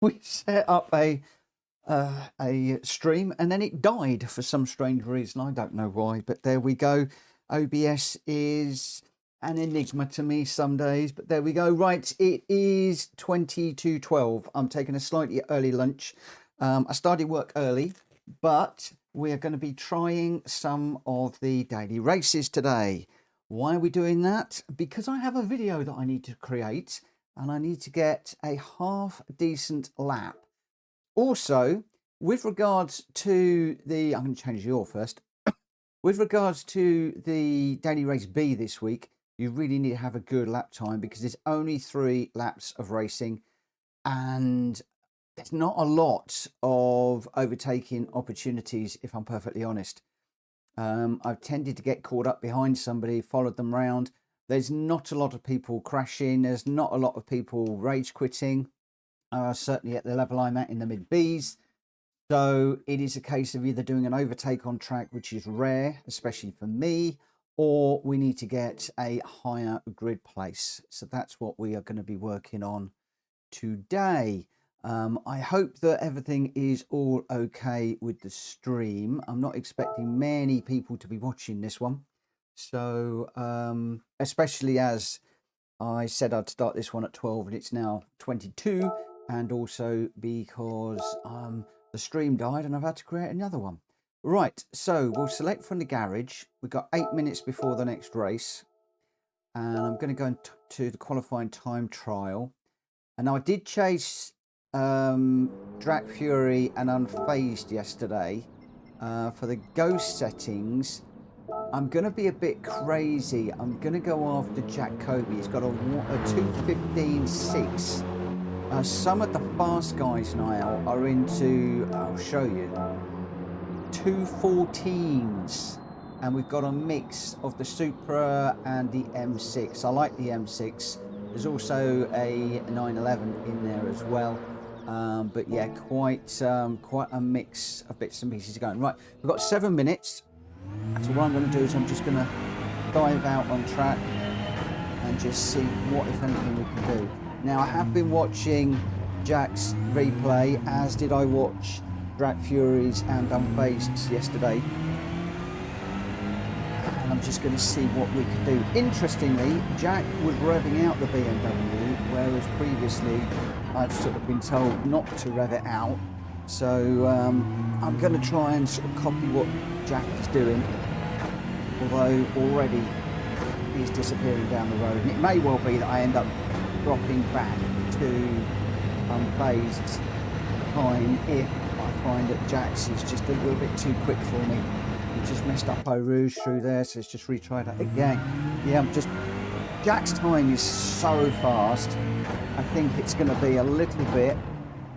we set up a stream and then it died for some strange reason. I don't know why, but there we go. OBS is an enigma to me some days, but there we go. Right, it is 20 to 12. I'm taking a slightly early lunch. I started work early, but we're going to be trying some of the daily races today. Why are we doing that? Because I have a video that I need to create and I need to get a half decent lap. Also, with regards to the, I'm going to change the oil first. With regards to the daily race B this week, you really need to have a good lap time because there's only 3 laps of racing and there's not a lot of overtaking opportunities, if I'm perfectly honest. I've tended to get caught up behind somebody, followed them round. There's not a lot of people crashing. There's not a lot of people rage quitting, certainly at the level I'm at in the mid Bs. So it is a case of either doing an overtake on track, which is rare, especially for me, or we need to get a higher grid place. So that's what we are going to be working on today. I hope that everything is all okay with the stream. I'm not expecting many people to be watching this one. So, especially as I said I'd start this one at 12 and it's now 22. And also because the stream died and I've had to create another one. Right, so we'll select from the garage. We've got 8 minutes before the next race. And I'm going to go to the qualifying time trial. And I did chase Drac Fury and Unfazed yesterday. For the ghost settings, I'm going to be a bit crazy. I'm going to go after Jack Kobe. He's got a 2:15.6. Some of the fast guys now are into, I'll show you, 2:14s. And we've got a mix of the Supra and the M6. I like the M6. There's also a 911 in there as well. But yeah, quite a mix of bits and pieces going. Right, we've got 7 minutes. So what I'm going to do is I'm just going to dive out on track and just see what, if anything, we can do. Now, I have been watching Jack's replay, as did I watch Drac Furies and Unfazed yesterday. And I'm just going to see what we can do. Interestingly, Jack was revving out the BMW, whereas previously I've sort of been told not to rev it out. So I'm going to try and sort of copy what Jack is doing, although already he's disappearing down the road. And it may well be that I end up dropping back to Unfazed time if I find that Jack's is just a little bit too quick for me. He just messed up Eau Rouge through there, so let's just retry that again. Yeah, Jack's time is so fast. I think it's going to be a little bit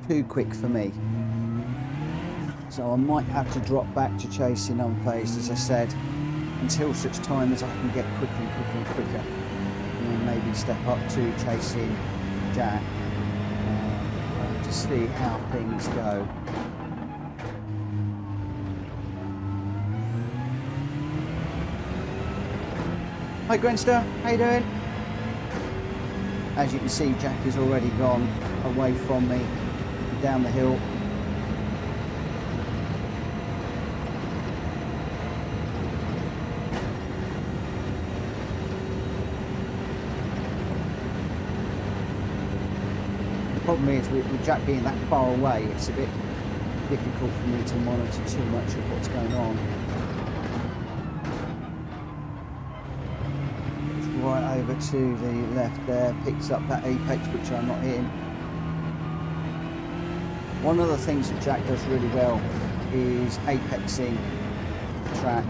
too quick for me. So I might have to drop back to chasing Unfazed, as I said, until such time as I can get quicker and quicker and quicker. And then maybe step up to chasing Jack to see how things go. Hi Grenster, how you doing? As you can see, Jack has already gone away from me down the hill. The problem is with Jack being that far away, it's a bit difficult for me to monitor too much of what's going on. Right over to the left there, picks up that apex which I'm not hitting. One of the things that Jack does really well is apexing the track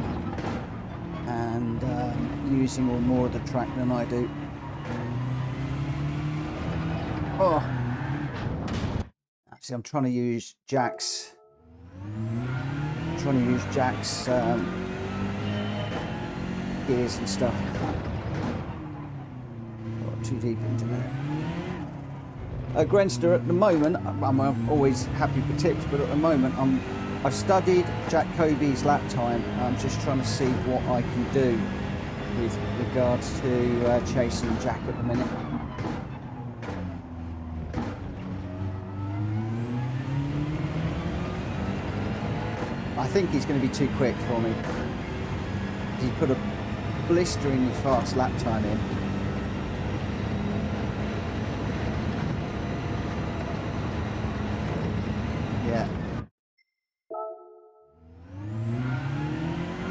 and using more of the track than I do. Oh, see, I'm trying to use Jack's gears and stuff. Too deep into there. Grenster, at the moment, I'm always happy for tips, but at the moment I've studied Jack Kobe's lap time. I'm just trying to see what I can do with regards to chasing Jack at the minute. I think he's going to be too quick for me. He put a blisteringly fast lap time in. Yeah.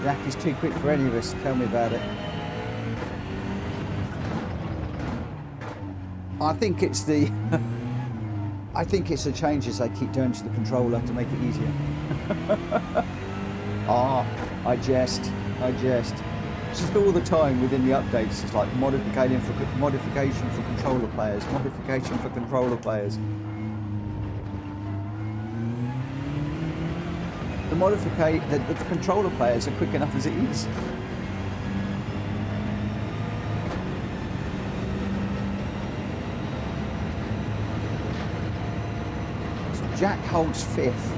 Jack is too quick for any of us. Tell me about it. I think it's the I think it's the changes they keep doing to the controller to make it easier. I jest. It's just all the time within the updates. It's like modification for controller players, modification for controller players. The controller players are quick enough as it is. So Jack holds fifth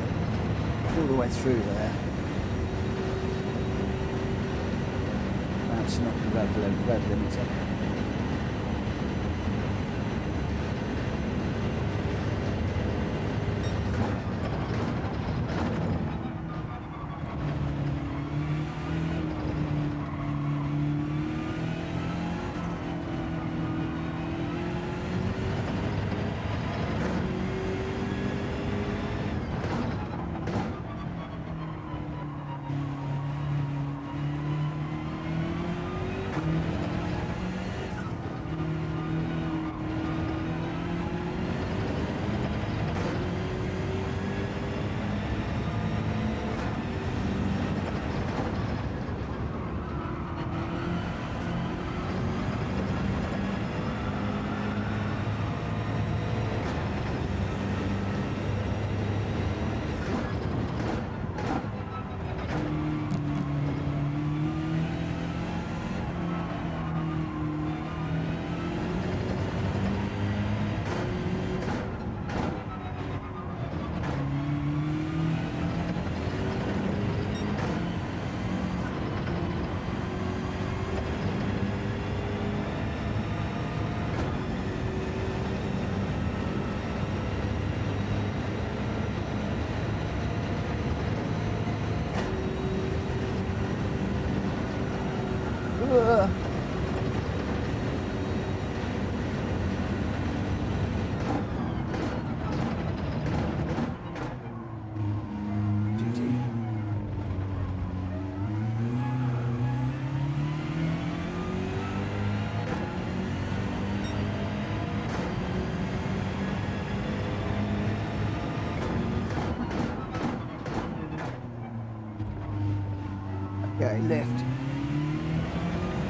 all the way through there. Bouncing up the red limiter. Okay, lift.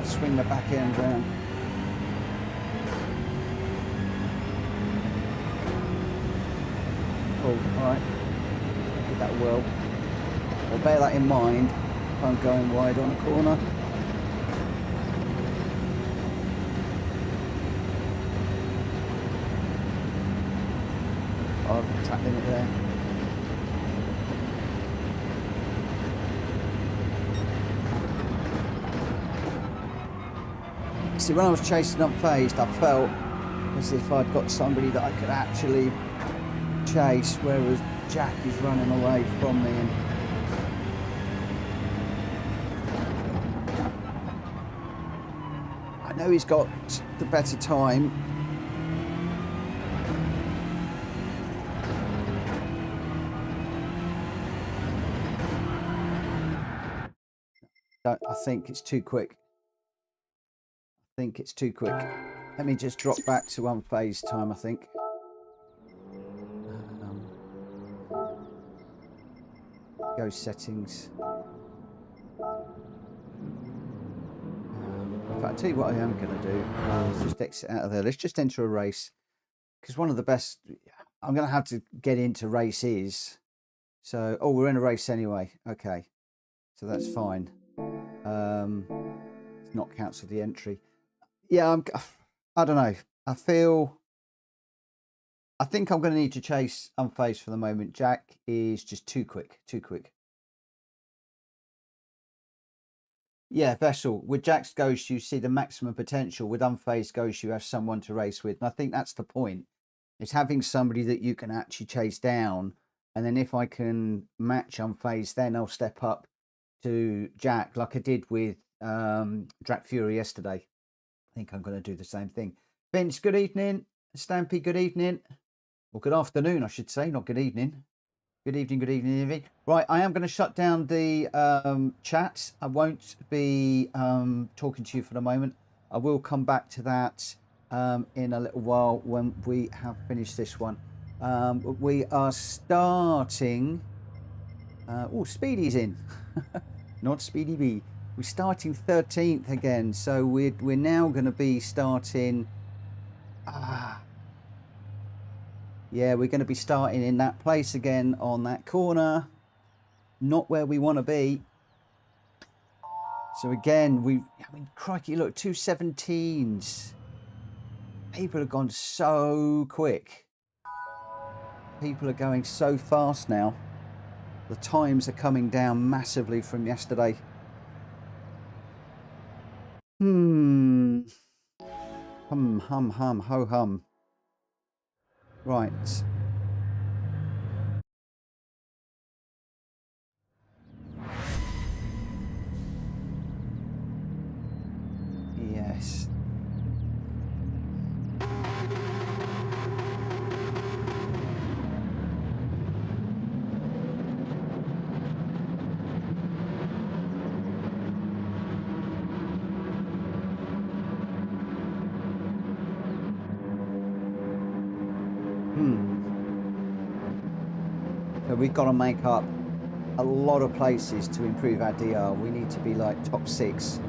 Swing the back end round. Oh, alright. Did that well. I'll bear that in mind if I'm going wide on a corner. Oh, track limit there. See, when I was chasing up phased, I felt as if I'd got somebody that I could actually chase, whereas Jack is running away from me. And I know he's got the better time. I think it's too quick. It's too quick. Let me just drop back to unphased time, I think. Go settings. In fact, I'll tell you what I am going to do. Let's just exit out of there. Let's just enter a race. Because one of the best... I'm going to have to get into races. So, oh, we're in a race anyway. Okay. So that's fine. It's not cancelled the entry. Yeah, I don't know. I think I'm going to need to chase unphased for the moment. Jack is just too quick. Yeah, Vessel. With Jack's Ghost, you see the maximum potential. With unphased Ghost, you have someone to race with. And I think that's the point. It's having somebody that you can actually chase down And then if I can match unfazed, then I'll step up to Jack like I did with Drac Fury yesterday. I think I'm going to do the same thing. Vince, good evening. Stampy, good evening. Or good afternoon, I should say, not good evening. Good evening, good evening, evening. Right, I am going to shut down the chat. I won't be talking to you for the moment. I will come back to that in a little while when we have finished this one. We are starting... oh, Speedy's in. Not Speedy B. We're starting 13th again, so we're now going to be starting... yeah, we're going to be starting in that place again on that corner. Not where we want to be. So again, I mean, crikey, look, 217s. People have gone so quick. People are going so fast now. The times are coming down massively from yesterday. Hum, hum, hum, ho, hum. Right. Yes. So we've got to make up a lot of places to improve our DR. We need to be like top 6.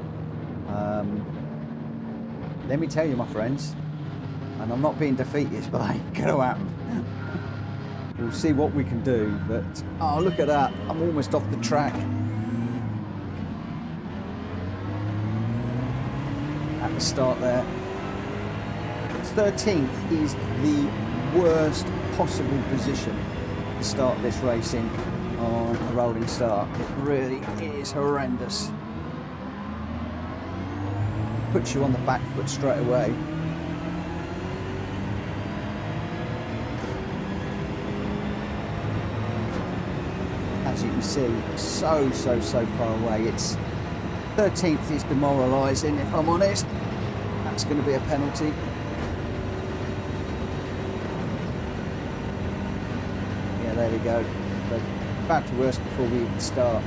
Let me tell you, my friends, and I'm not being defeatist, but it ain't gonna happen. We'll see what we can do, but oh, look at that, I'm almost off the track. At the start there. 13th is the worst possible position to start this racing on a rolling start. It really is horrendous. Puts you on the back foot straight away. As you can see, so far away. It's 13th is demoralising, if I'm honest. That's going to be a penalty. Yeah, there we go. But back to worse before we even start.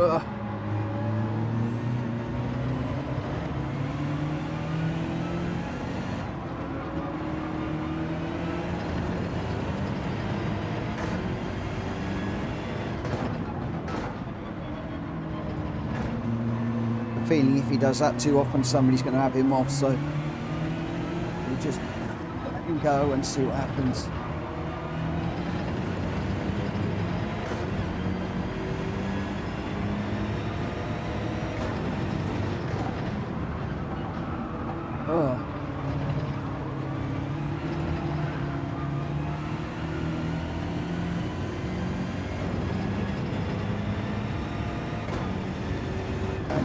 Ugh. The feeling if he does that too often, somebody's going to have him off, so we'll just let him go and see what happens.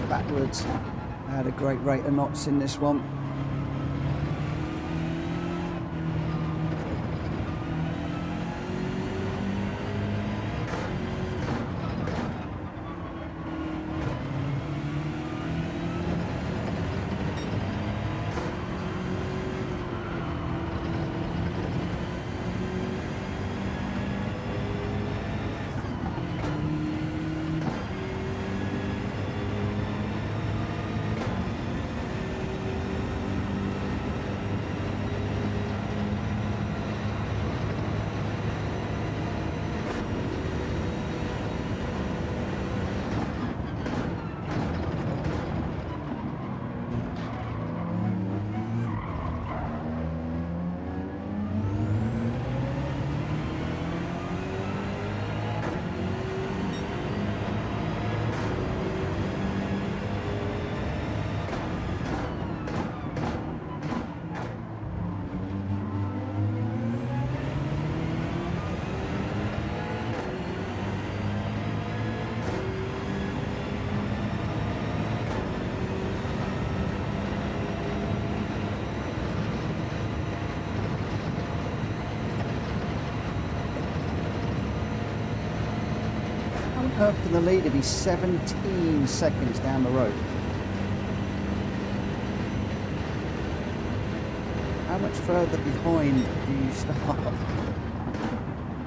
Backwards. I had a great rate of knots in this one. Leclerc in the lead, he'll be 17 seconds down the road. How much further behind do you start?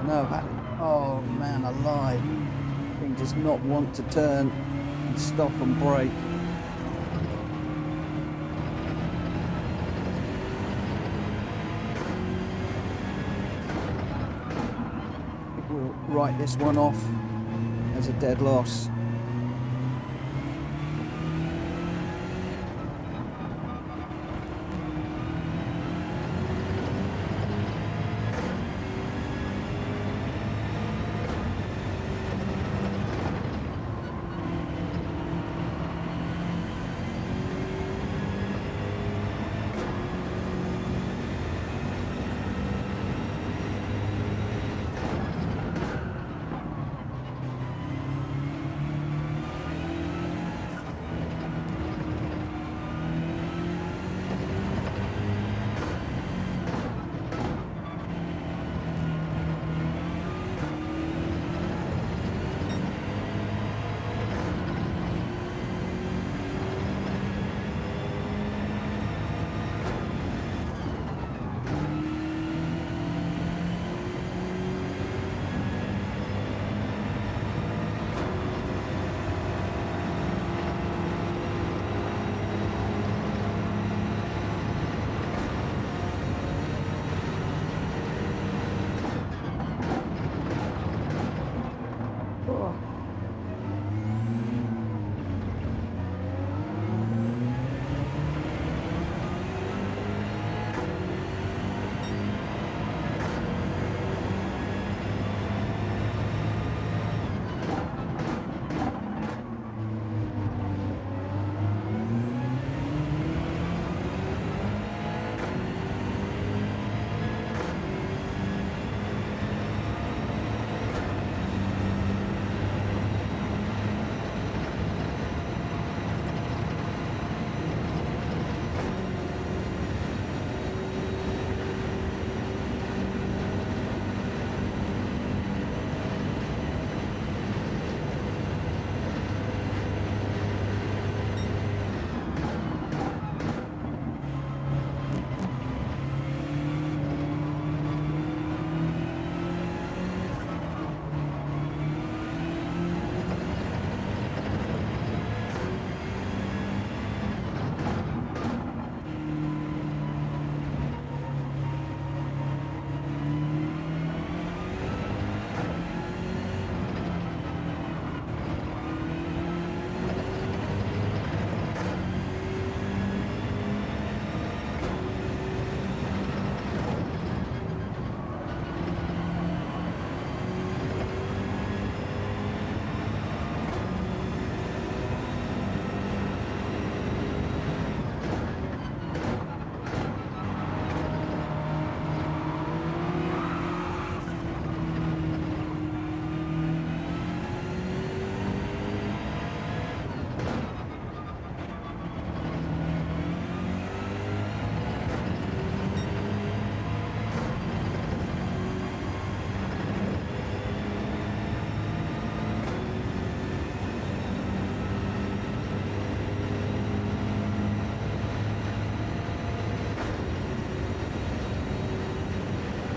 No, oh man alive. He does not want to turn and stop and brake. We'll write this one off as a dead loss.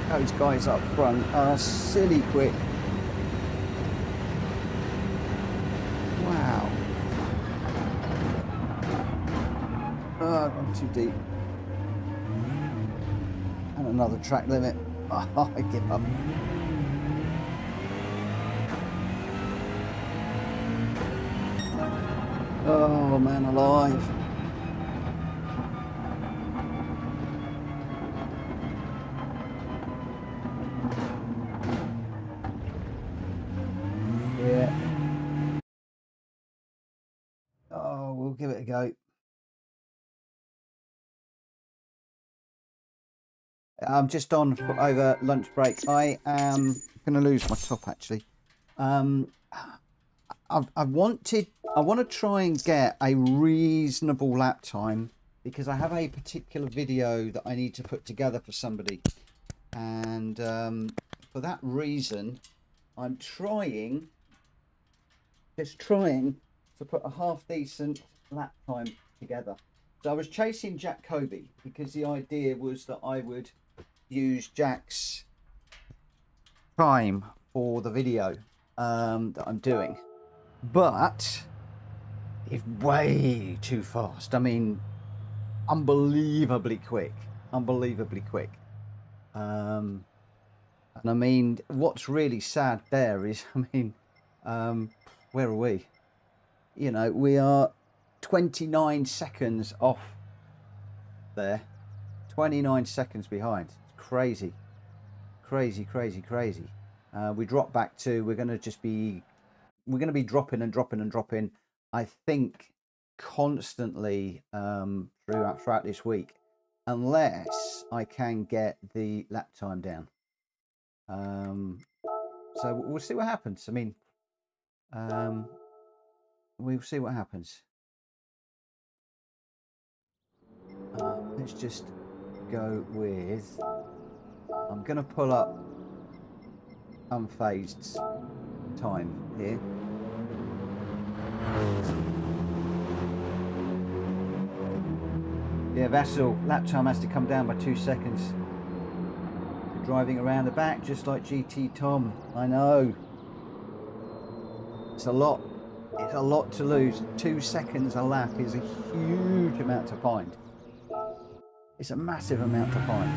Those guys up front are silly quick. Wow. Oh, I'm too deep. And another track limit. Oh, I give up. Oh man alive. Yeah. Oh, we'll give it a go. I'm just on over lunch break. I am going to lose my top actually. I want to try and get a reasonable lap time because I have a particular video that I need to put together for somebody, and for that reason I'm trying just trying to put a half decent lap time together. So I was chasing Jack Kobe because the idea was that I would use Jack's time for the video that I'm doing, but it's way too fast. I mean, unbelievably quick. And I mean, what's really sad there is, I mean, where are we? You know, we are 29 seconds off there, 29 seconds behind. It's crazy. We drop back to, we're going to be dropping, I think, constantly throughout this week, unless I can get the lap time down. So we'll see what happens. I mean, we'll see what happens. Let's just go with, I'm going to pull up unfazed time here. Yeah, Vassal, lap time has to come down by 2 seconds. Driving around the back just like GT Tom. I know. It's a lot. It's a lot to lose. 2 seconds a lap is a huge amount to find. It's a massive amount to find.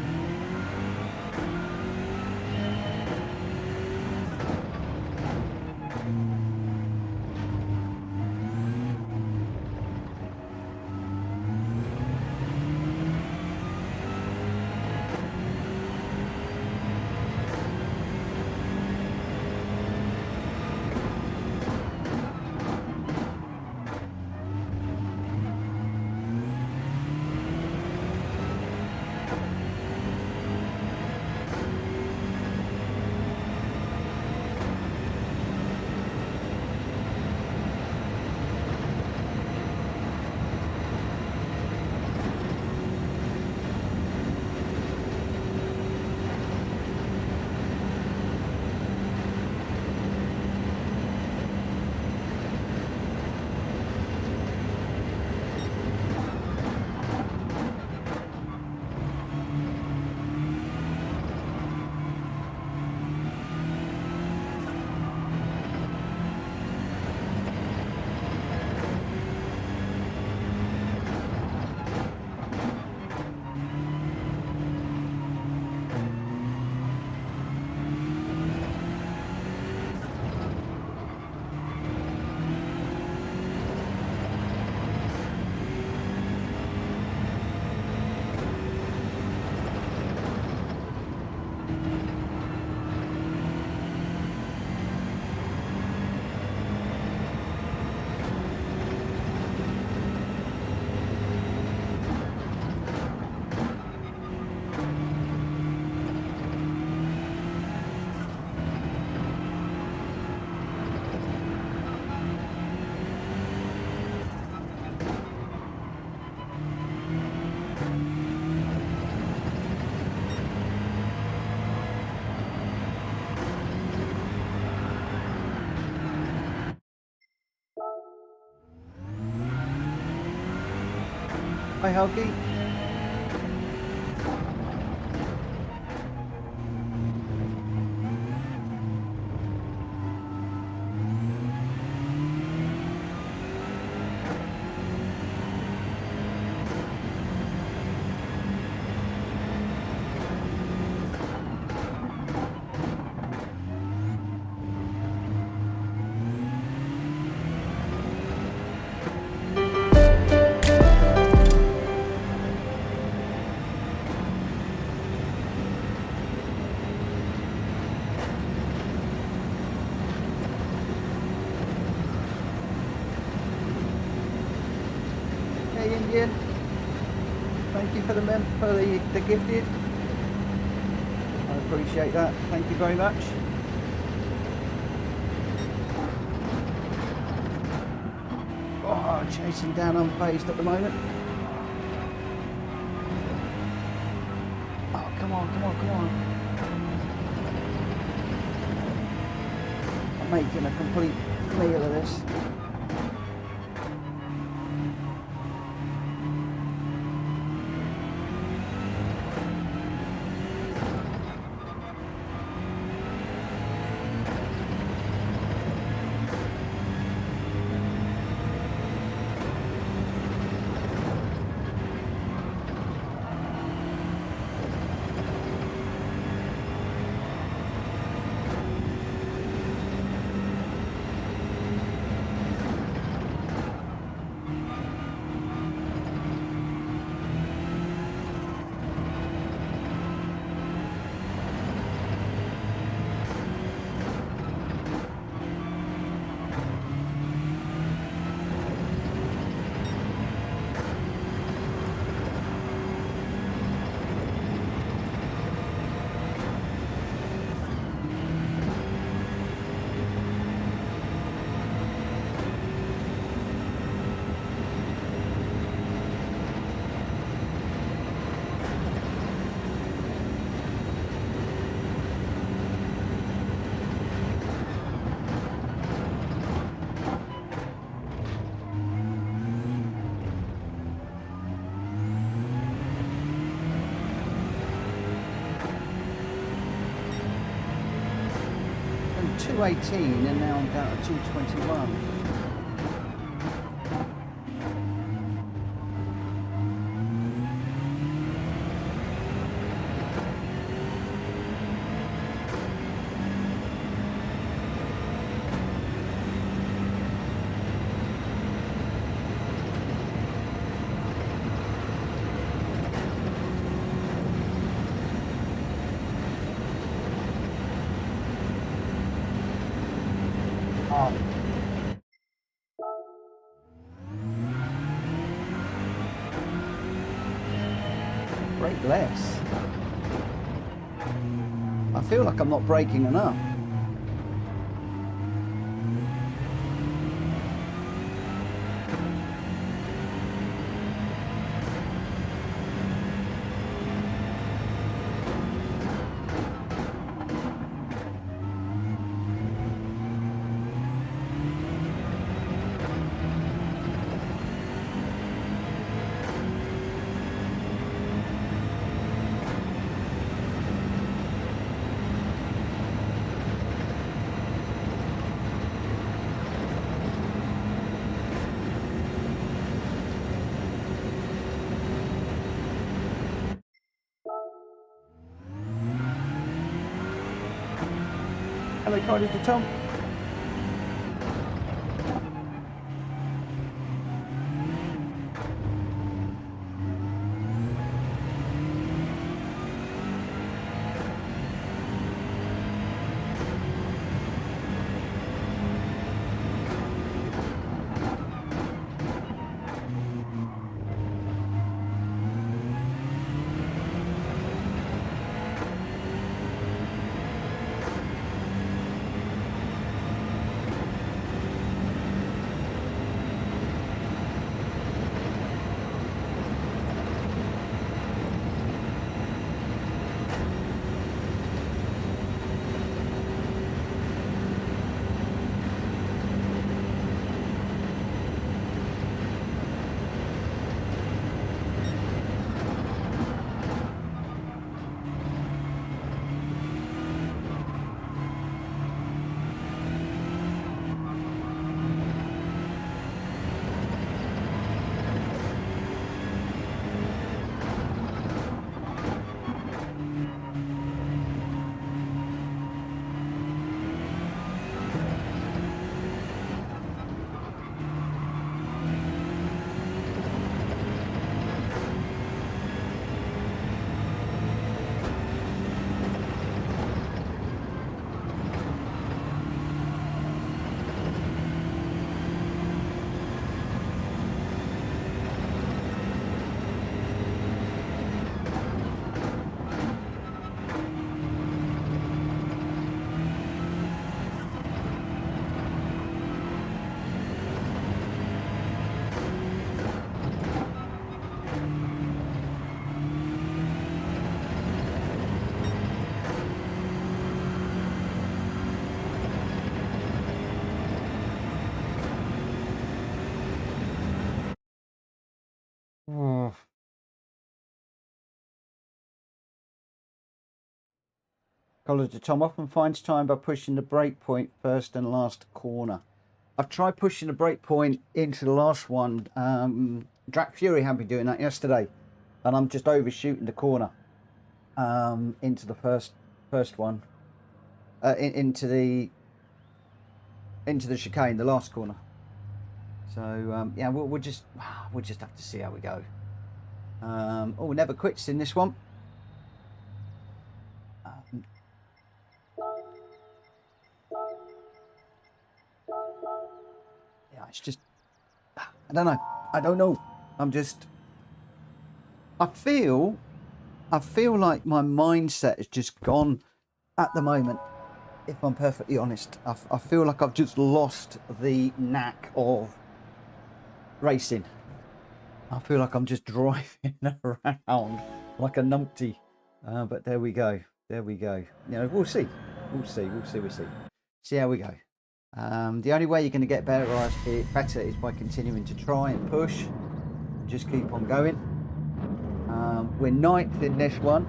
Hi, Helgi. Hey, Indian. Thank you for the gifted. I appreciate that. Thank you very much. Oh, chasing down unfazed at the moment. Oh, come on. I'm making a complete familiar with this. And 218 and now I'm down to 221. Brake less. I feel like I'm not braking enough. Hello, Cardi to Tom. Collar to Tom often finds time by pushing the brake point first and last corner. I've tried pushing the brake point into the last one. Drac Fury had me doing that yesterday, and I'm just overshooting the corner into the first one, into the chicane, the last corner. So yeah, we'll just have to see how we go. Oh, never quits in this one. Yeah, it's just, I don't know. I feel like my mindset has just gone at the moment, if I'm perfectly honest. I feel like I've just lost the knack of racing. I feel like I'm just driving around like a numpty. But there we go. You know, we'll see. See how we go. The only way you're going to get better is by continuing to try and push. Just keep on going. We're 9th in this one,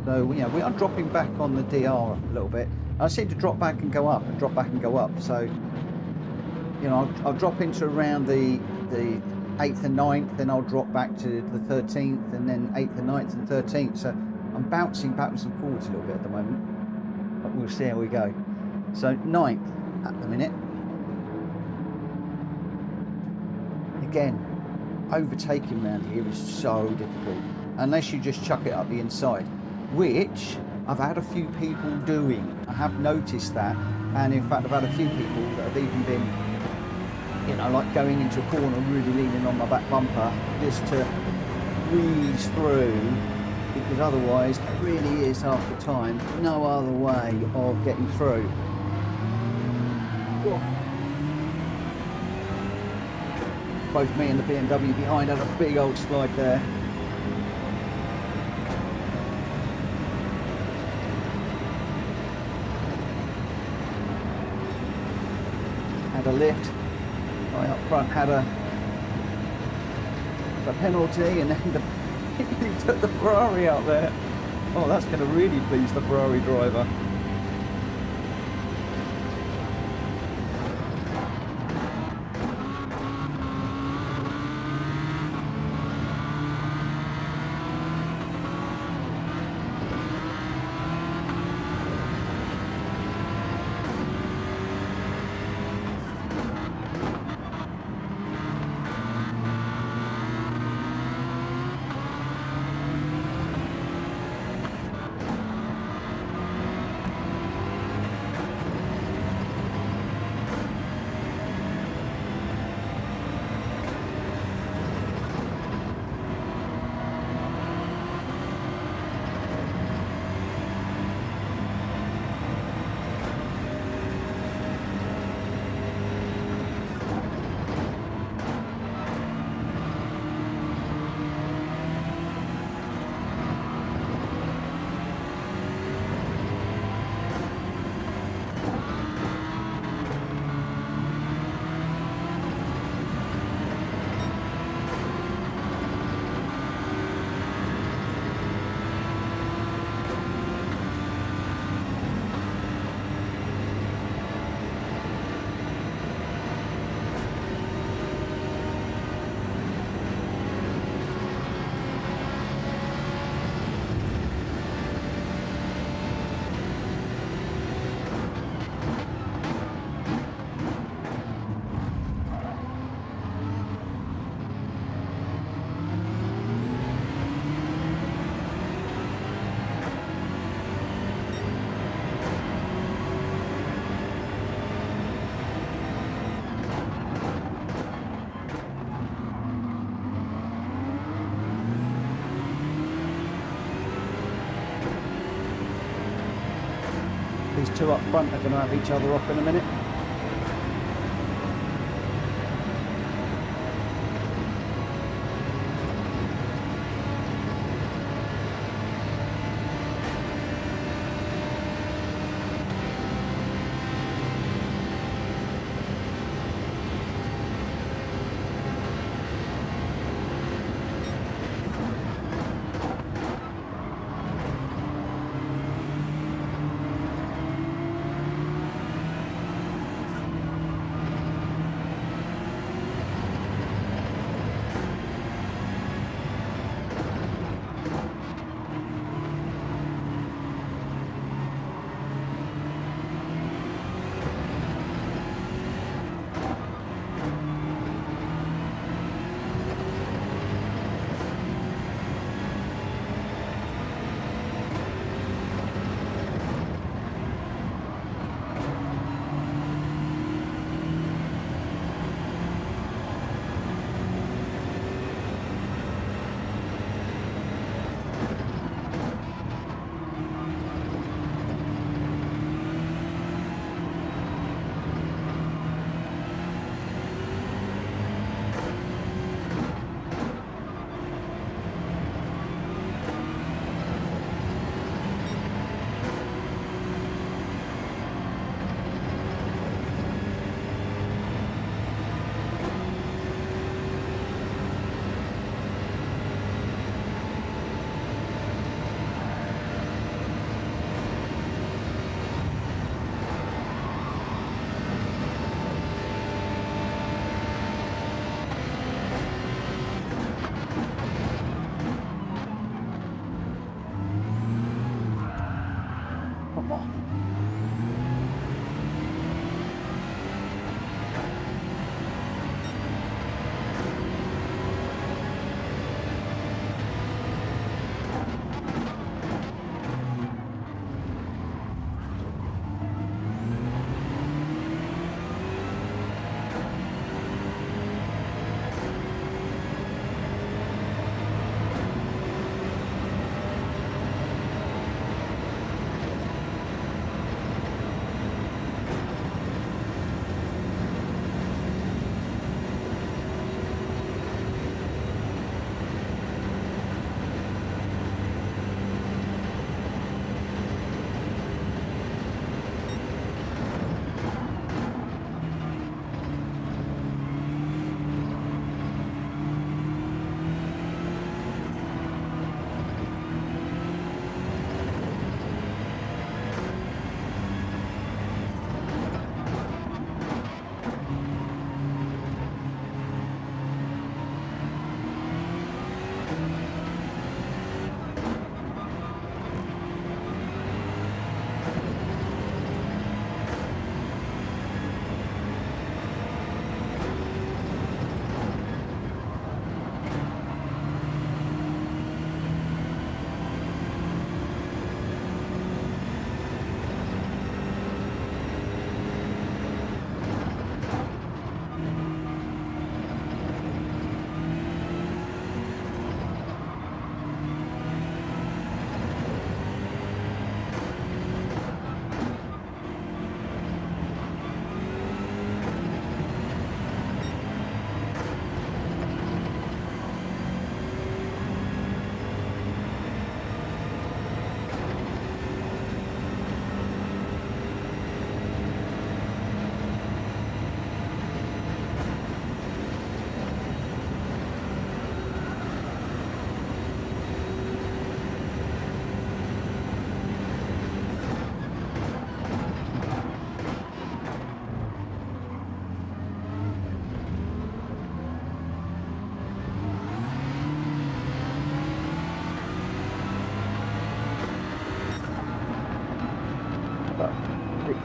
so you know we are dropping back on the DR a little bit. I seem to drop back and go up and drop back and go up. So you know I'll drop into around the 8th and 9th, then I'll drop back to the 13th, and then 8th and 9th and 13th. So I'm bouncing backwards and forwards a little bit at the moment, but we'll see how we go. So 9th at the minute. Again, overtaking around here is so difficult unless you just chuck it up the inside, which I've had a few people doing. I have noticed that, and in fact I've had a few people that have even been, you know, like going into a corner really leaning on my back bumper just to wheeze through, because otherwise there really is half the time no other way of getting through. Both me and the BMW behind had a big old slide there. Had a lift. Guy up front had a penalty, and then he took the Ferrari out there. Oh, that's going to really please the Ferrari driver. These two up front are going to have each other off in a minute.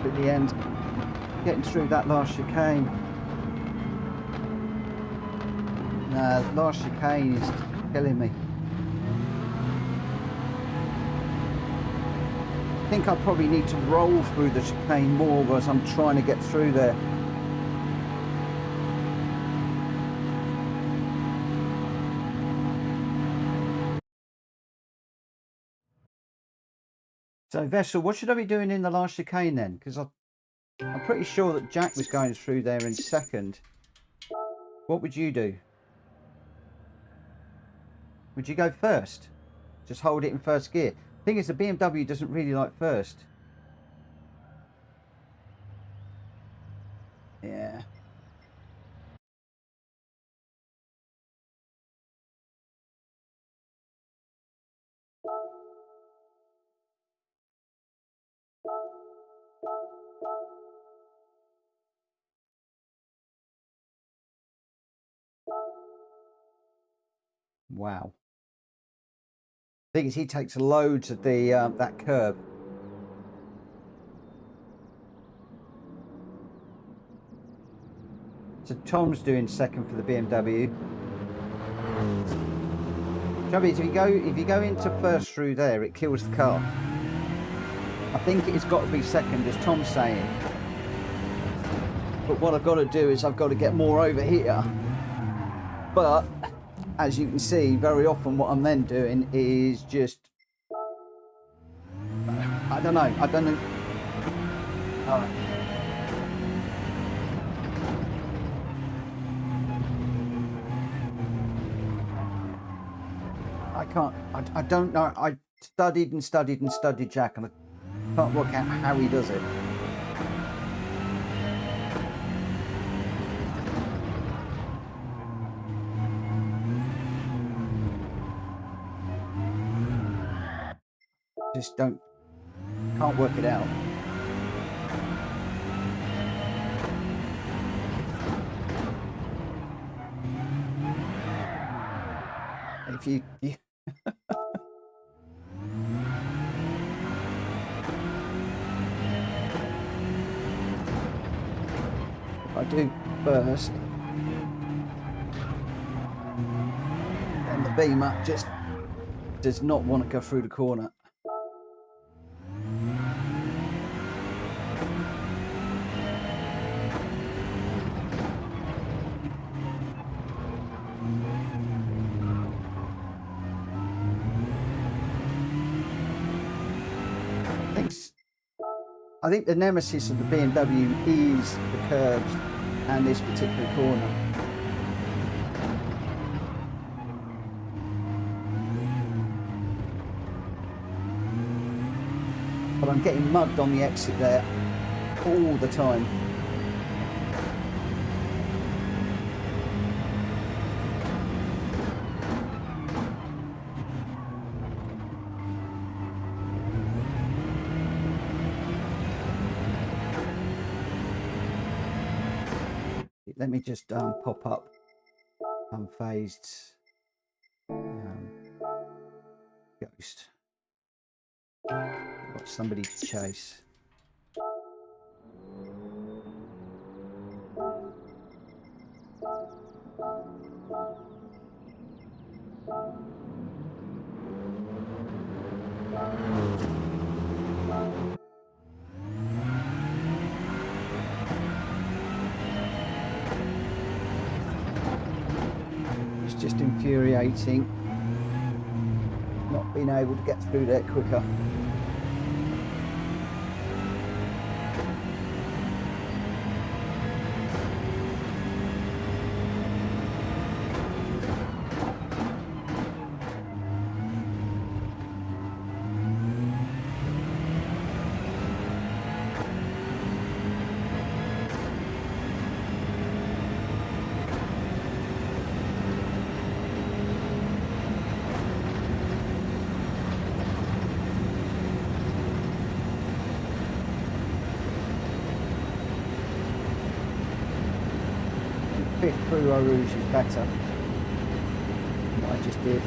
at the end, getting through that last chicane. Nah, the last chicane is killing me. I think I probably need to roll through the chicane more as I'm trying to get through there. So Vessel, what should I be doing in the last chicane then? Because I'm pretty sure that Jack was going through there in second. What would you do? Would you go first? Just hold it in first gear. Thing is, the BMW doesn't really like first. Yeah. Wow. Thing is, he takes loads of the that curb. So Tom's doing second for the BMW. Trouble is, if you go into first through there, it kills the car. I think it's got to be second, as Tom's saying. But what I've got to do is I've got to get more over here. But as you can see, very often what I'm then doing is just, I don't know. All right. I don't know. I studied and studied and studied Jack, and I can't work out how he does it. Just can't work it out. If you I do first, and the Beamer just does not want to go through the corner. I think the nemesis of the BMW is the curbs and this particular corner. But I'm getting mugged on the exit there all the time. Let me just pop up unfazed ghost. I've got somebody to chase. Just infuriating not being able to get through there quicker. Through Eau Rouge is better than what I just did.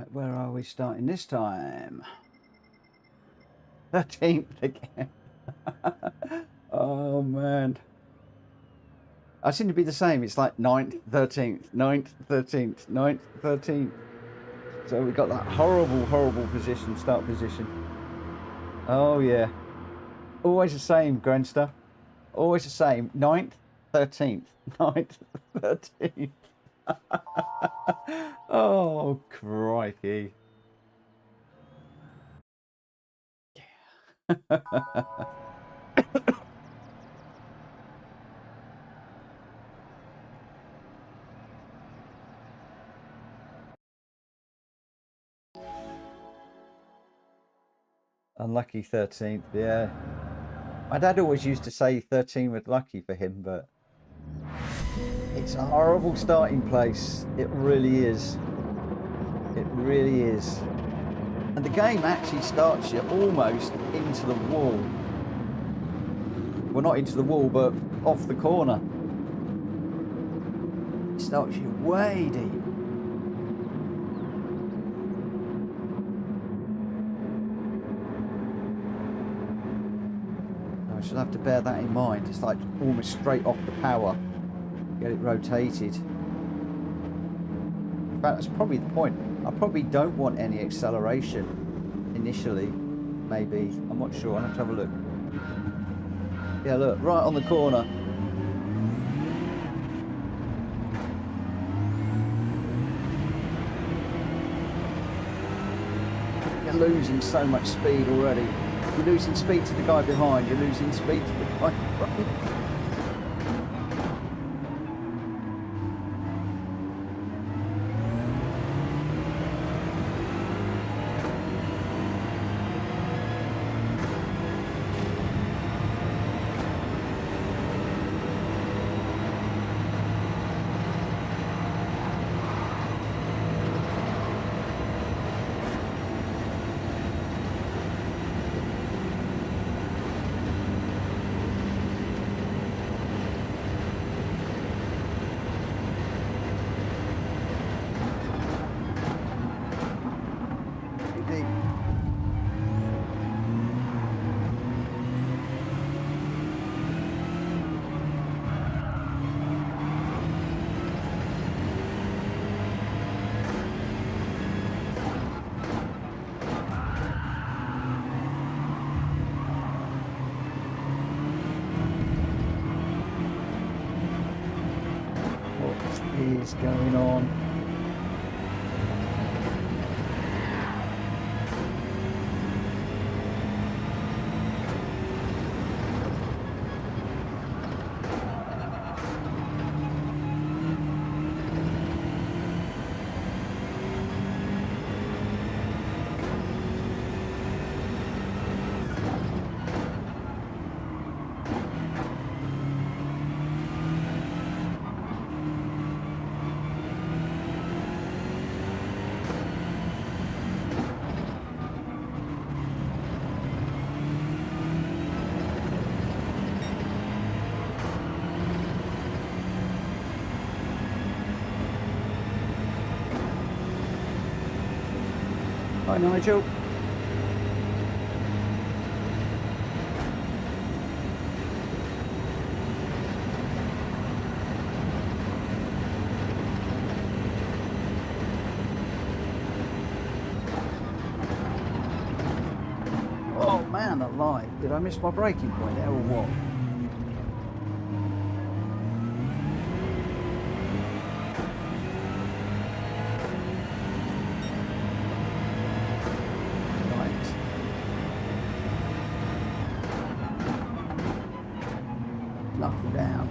Right, where are we starting this time? 13th again. Oh man. I seem to be the same. It's like 9th, 13th, 9th, 13th, 9th, 13th. So we got that horrible position, start position. Oh yeah. Always the same, Grandster. Always the same. 9th, 13th, 9th, 13th. Oh, crikey. Yeah. Unlucky 13th, yeah. My dad always used to say 13 was lucky for him, but it's a horrible starting place. It really is. It really is. And the game actually starts you almost into the wall. Well, not into the wall, but off the corner. It starts you way deep. I should have to bear that in mind. It's like almost straight off the power. Get it rotated. In fact, that's probably the point. I probably don't want any acceleration initially. Maybe. I'm not sure. I'll have to have a look. Yeah, look, right on the corner. You're losing so much speed already. You're losing speed to the guy behind. You're losing speed to the guy in front. What is going on? Hi, Nigel. Oh man, alive. Did I miss my braking point there or what? Knuckle down.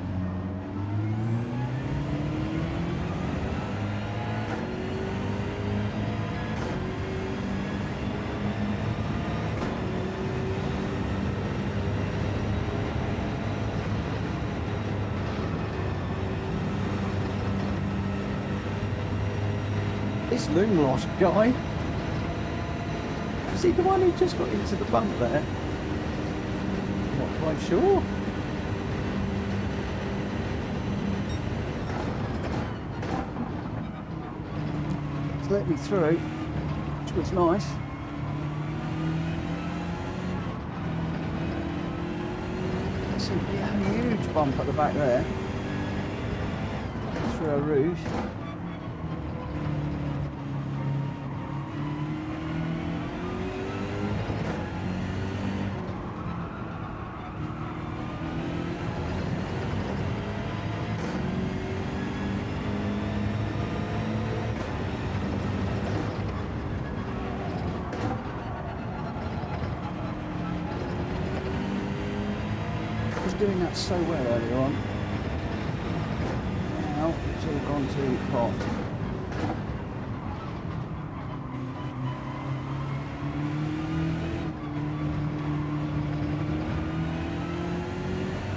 This loom loss guy. Is he the one who just got into the bump there? Not quite sure. Let me through. which was nice. See a huge bump at the back there through a rouge. Doing that so well earlier on. Now it's all gone to pot.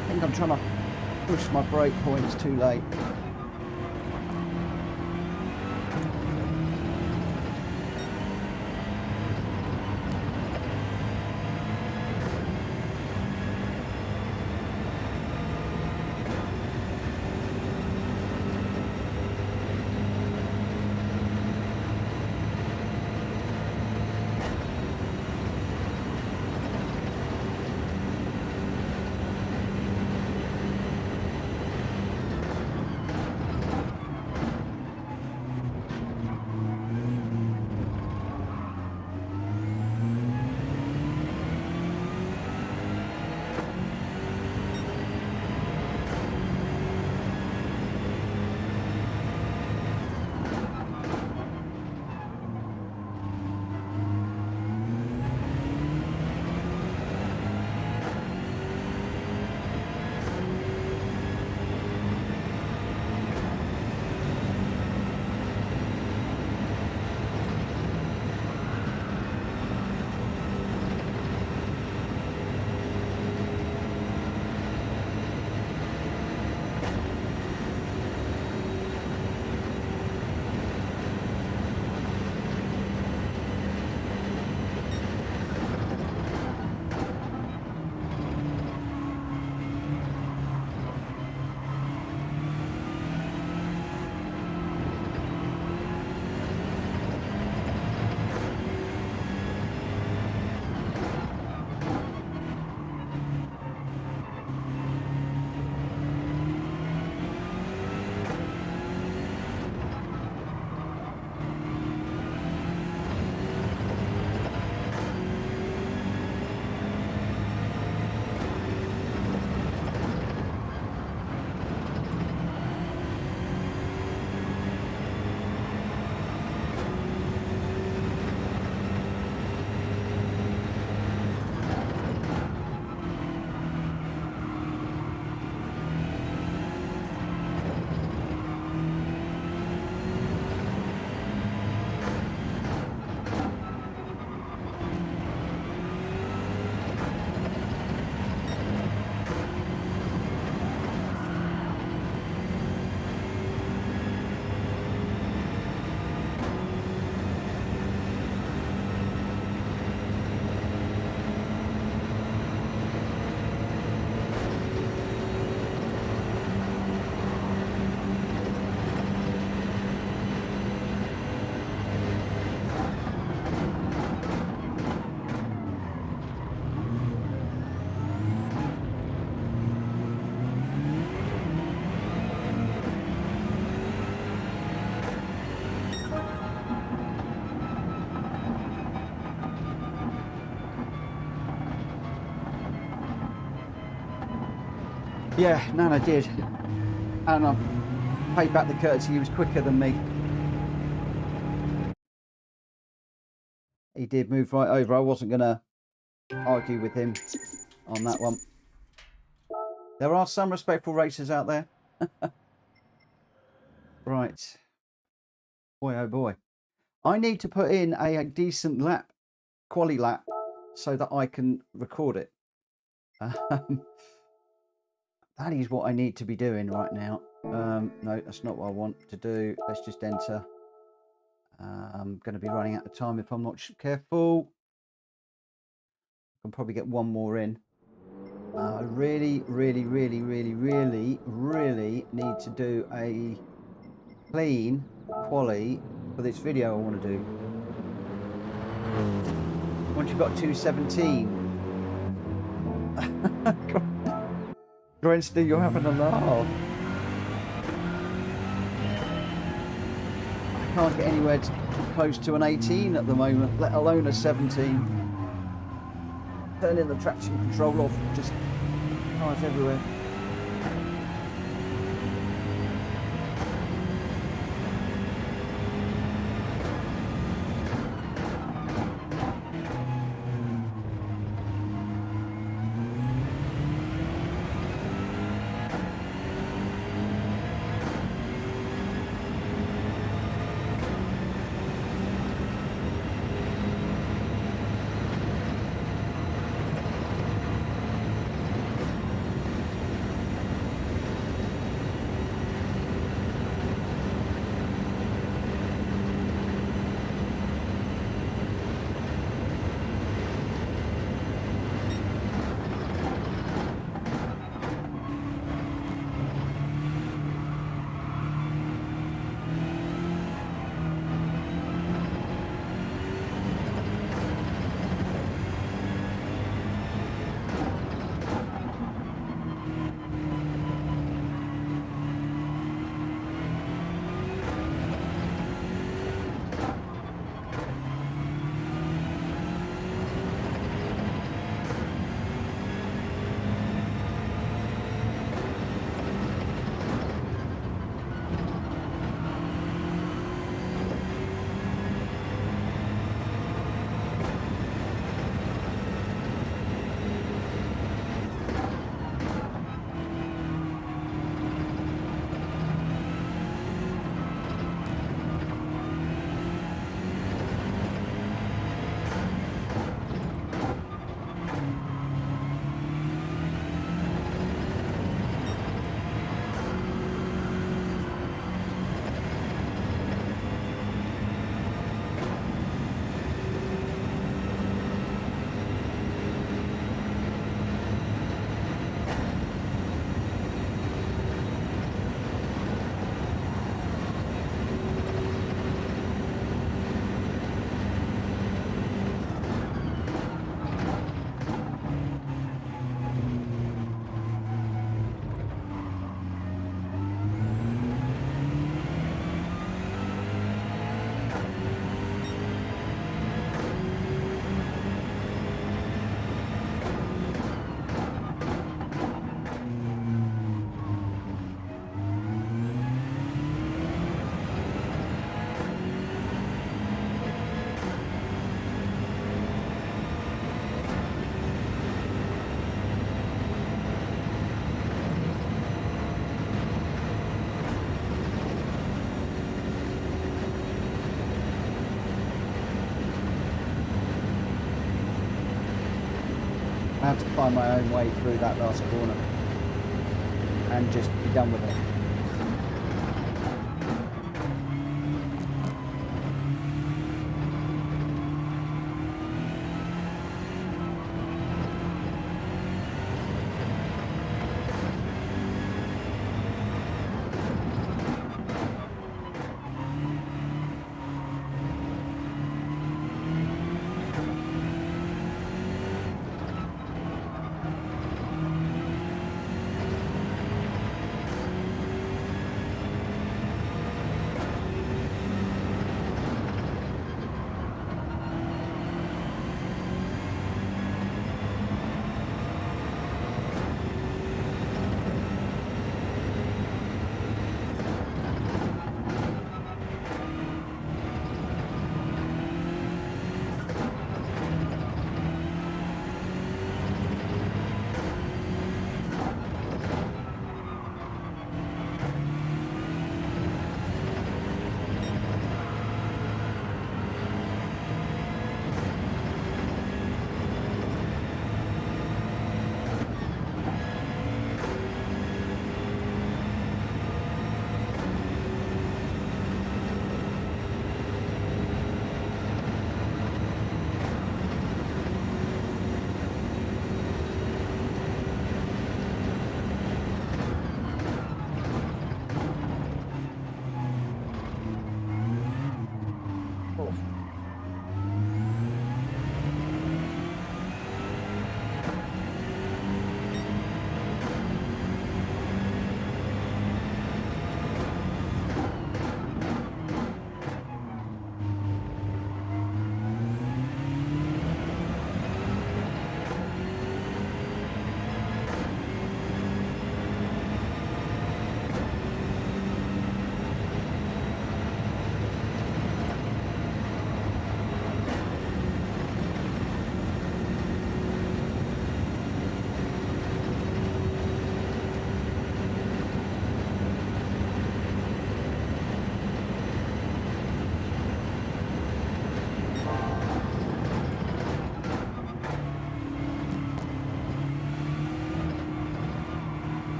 I think I'm trying to push my brake points too late. Yeah, Nana did. And I paid back the courtesy. He was quicker than me. He did move right over. I wasn't going to argue with him on that one. There are some respectful racers out there. Right. Boy, oh boy. I need to put in a decent lap, quali lap, so that I can record it. That is what I need to be doing right now. No, that's not what I want to do. Let's just enter. I'm going to be running out of time if I'm not careful. I can probably get one more in. I really need to do a clean quali for this video I want to do. once you've got 217. Greenster, you're having a laugh. I can't get anywhere close to an 18 at the moment, let alone a 17. Turning the traction control off, just cars everywhere. I have to find my own way through that last corner and just be done with it.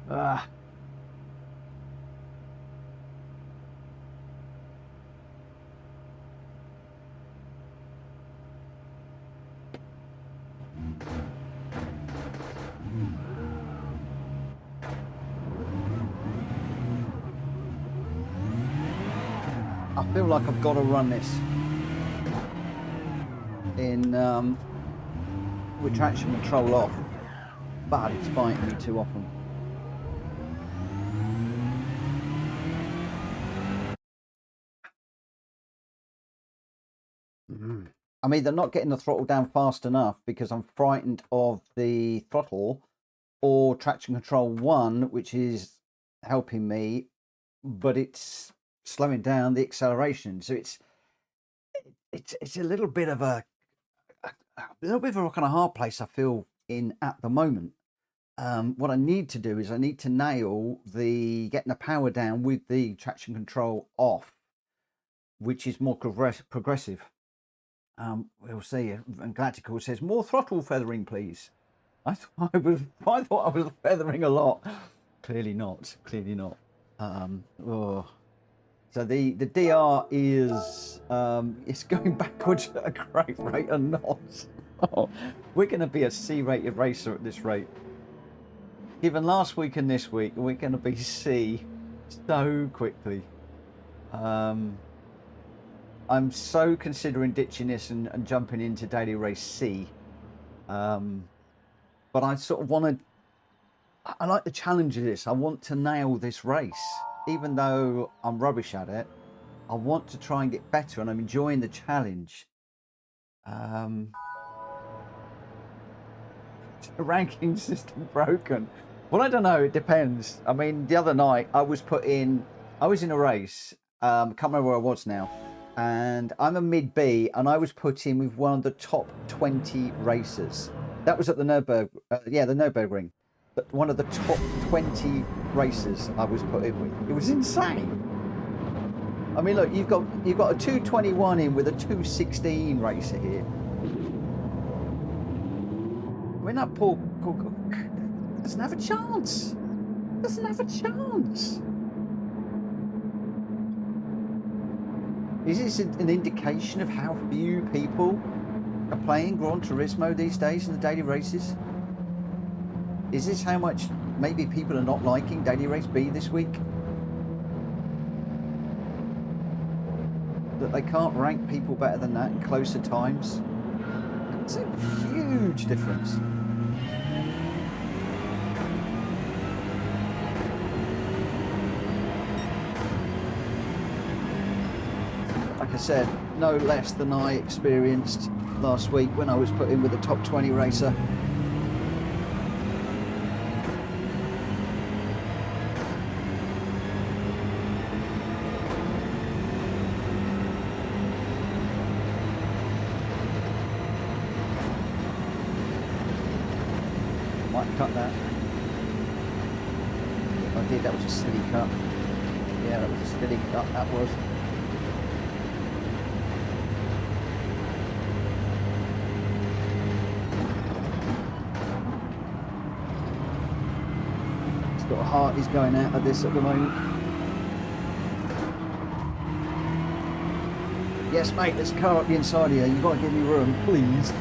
Ah. I feel like I've got to run this in with traction control off, but it's biting me too often. I'm either not getting the throttle down fast enough because I'm frightened of the throttle, or traction control 1, which is helping me, but it's slowing down the acceleration. So it's a little bit of a rock and a hard place I feel in at the moment. What I need to do is I need to nail getting the power down with the traction control off, which is more progressive. We'll see. And Galactical says more throttle feathering, please. I thought I was feathering a lot. Clearly not. Clearly not. Oh. So the DR is it's going backwards at a great rate of knots. Oh, we're going to be a C-rated racer at this rate. Given last week and this week, we're going to be C so quickly. I'm so considering ditching this and jumping into daily race C. But I sort of want to, I like the challenge of this. I want to nail this race. Even though I'm rubbish at it, I want to try and get better, and I'm enjoying the challenge. The ranking system broken. Well, I don't know. It depends. I mean, the other night I was in a race. Can't remember where I was now. And I'm a mid B, and I was put in with one of the top 20 racers. That was at the Nürburgring, the Nürburgring. But one of the top 20 racers I was put in with. It was insane. I mean, look, you've got a 221 in with a 216 racer here. I mean, that poor doesn't have a chance. Doesn't have a chance. Is this an indication of how few people are playing Gran Turismo these days in the daily races? Is this how much maybe people are not liking daily race B this week? That they can't rank people better than that in closer times? It's a huge difference. Like I said, no less than I experienced last week when I was put in with a top 20 racer. Might cut that. If I did, that was a silly cut. Yeah, that was a silly cut, that was. Got a heart is going out of this at the moment. Yes, mate, there's a car up the inside here. You've got to give me room, please.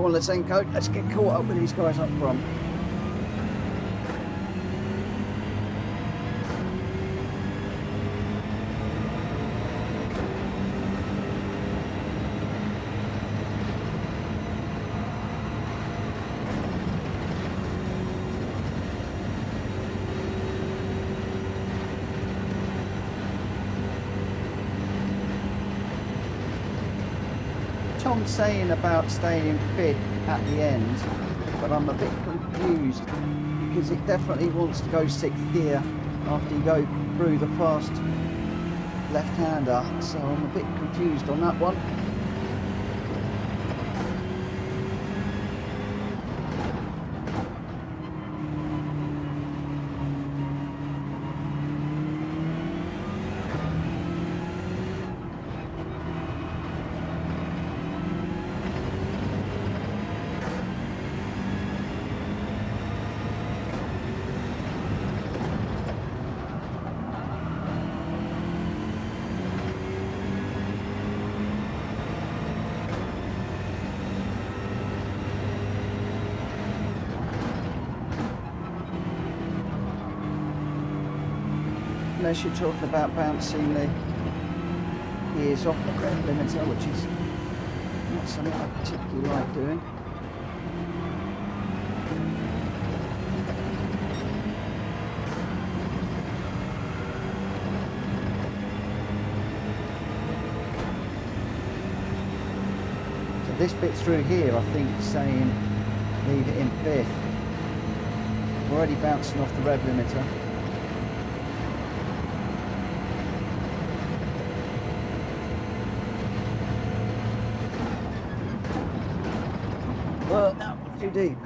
Come on, let's coat. Let's get caught up with these guys up front. Tom's saying about staying fit at the end, but I'm a bit confused because it definitely wants to go 6th gear after you go through the fast left-hander, so I'm a bit confused on that one. Unless you're talking about bouncing the gears off the rev limiter, which is not something I particularly like doing. So this bit through here, I think, is saying leave it in 5th. We're already bouncing off the rev limiter. Well, no, too deep.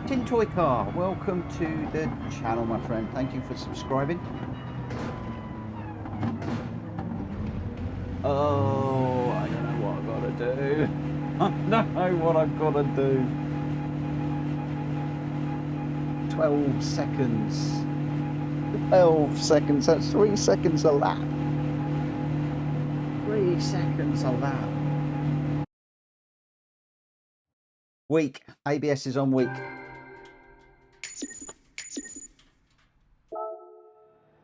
Tin Toy Car, welcome to the channel, my friend. Thank you for subscribing. Oh, I don't know what I've got to do. I don't know what I've got to do. 12 seconds. 12 seconds, that's 3 seconds a lap. 3 seconds of that. Weak. ABS is on weak.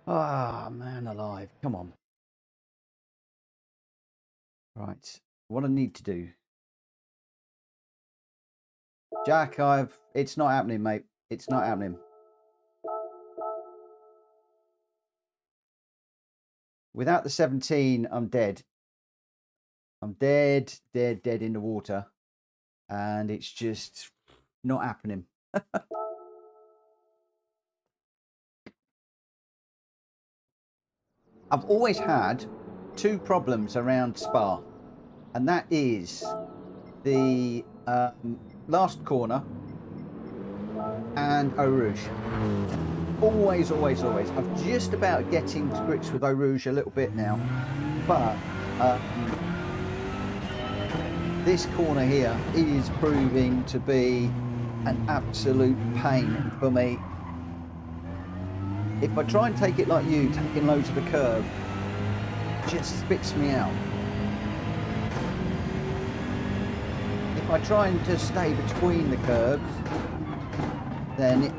Ah, man alive. Come on. Right. What I need to do. Jack, it's not happening, mate. It's not happening. Without the 17, I'm dead. I'm dead in the water. And it's just not happening. I've always had 2 problems around Spa. And that is the last corner and Eau Rouge. Always. I'm just about getting to grips with Eau Rouge a little bit now. But this corner here is proving to be an absolute pain for me. If I try and take it like you, taking loads of the curb, it just spits me out. If I try and just stay between the curbs, then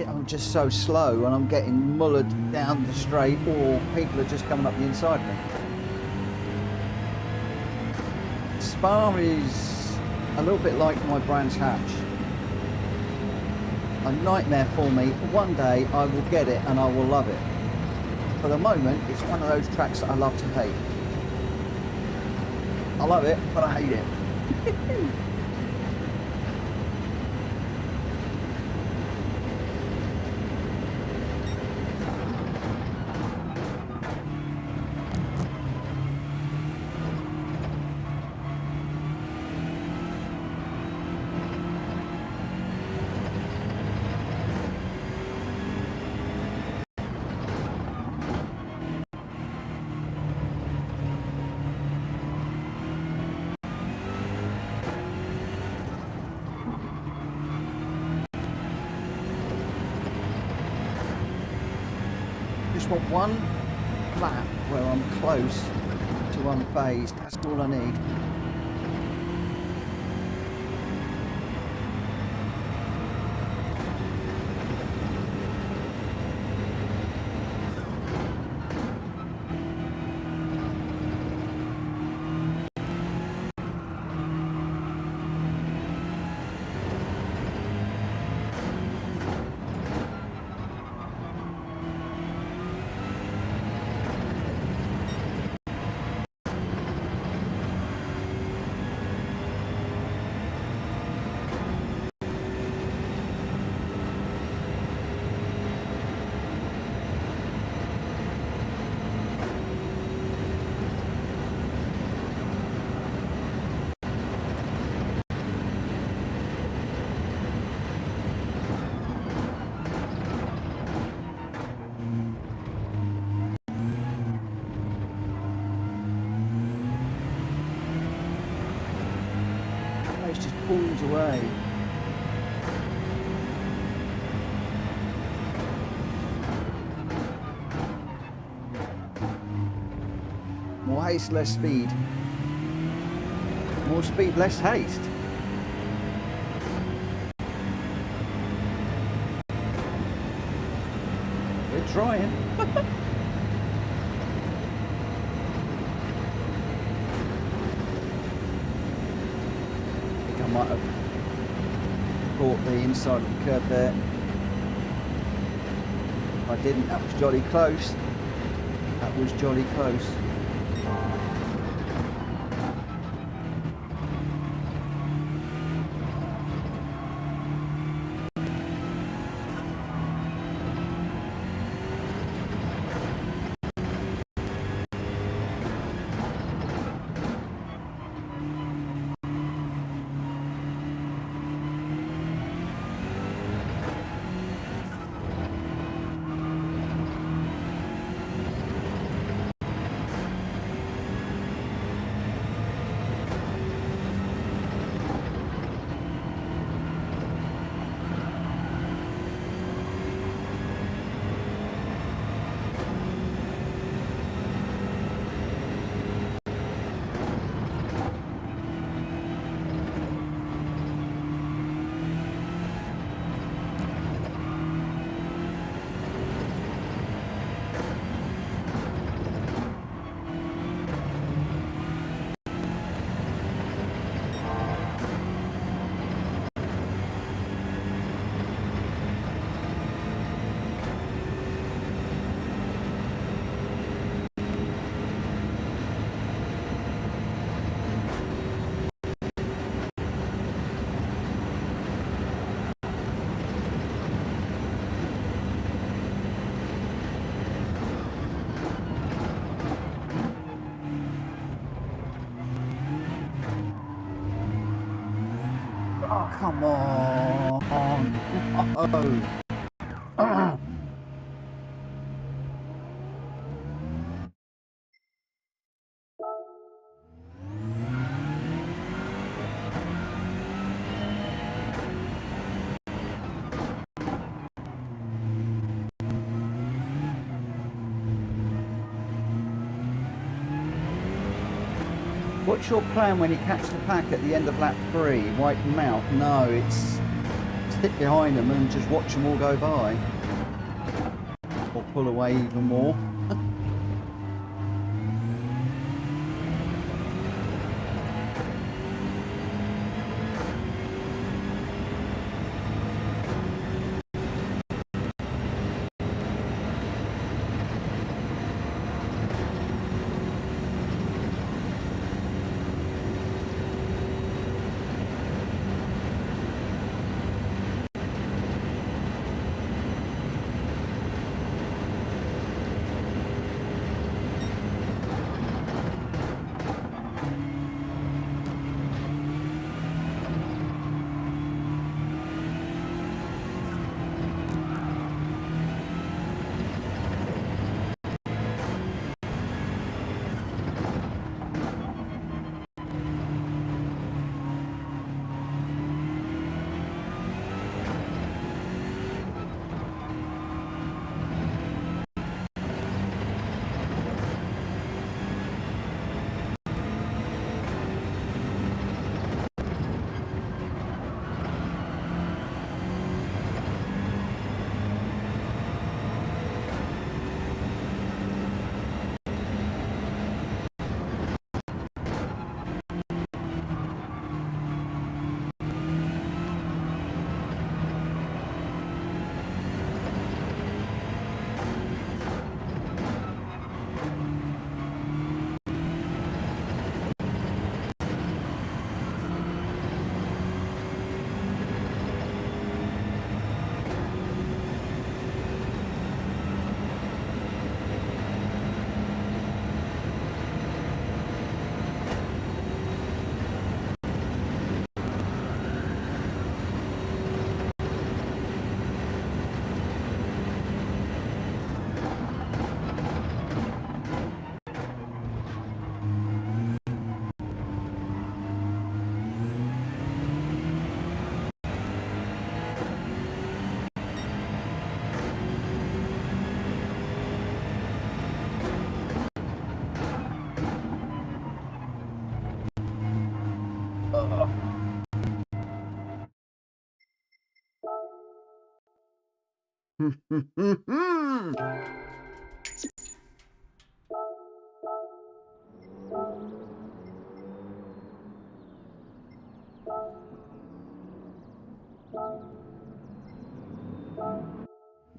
I'm just so slow and I'm getting mullered down the straight, or people are just coming up the inside of me. Spa is a little bit like my Brands Hatch. A nightmare for me. One day I will get it and I will love it. For the moment, it's one of those tracks that I love to hate. I love it, but I hate it. Just want one lap where I'm close to unfazed. That's all I need. Just pulls away. More haste, less speed. More speed, less haste. We're trying. I might have caught the inside of the curb there. If I didn't, that was jolly close. That was jolly close. Oh, come on. Oh. What's your plan when you catch the pack at the end of lap 3? Wipe them out? No, it's sit behind them and just watch them all go by. Or pull away even more.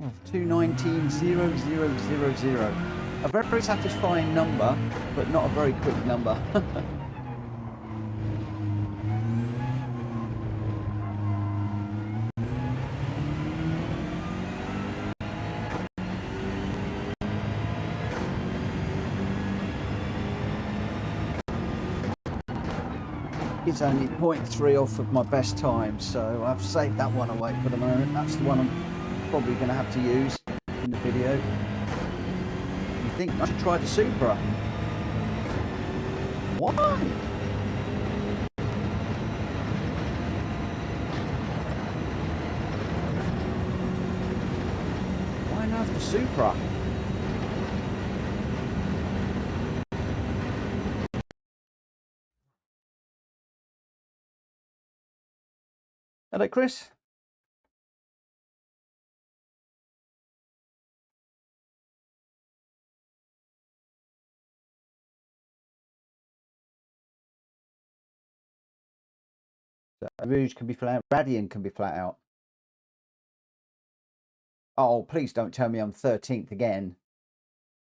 Oh, 219,000. A very satisfying number, but not a very quick number. It's only 0.3 off of my best time, so I've saved that one away for the moment. That's the one I'm probably going to have to use in the video. You think I should try the Supra? Why? Why not the Supra? Hello, Chris. So, Rouge can be flat out. Radian can be flat out. Oh, please don't tell me I'm 13th again.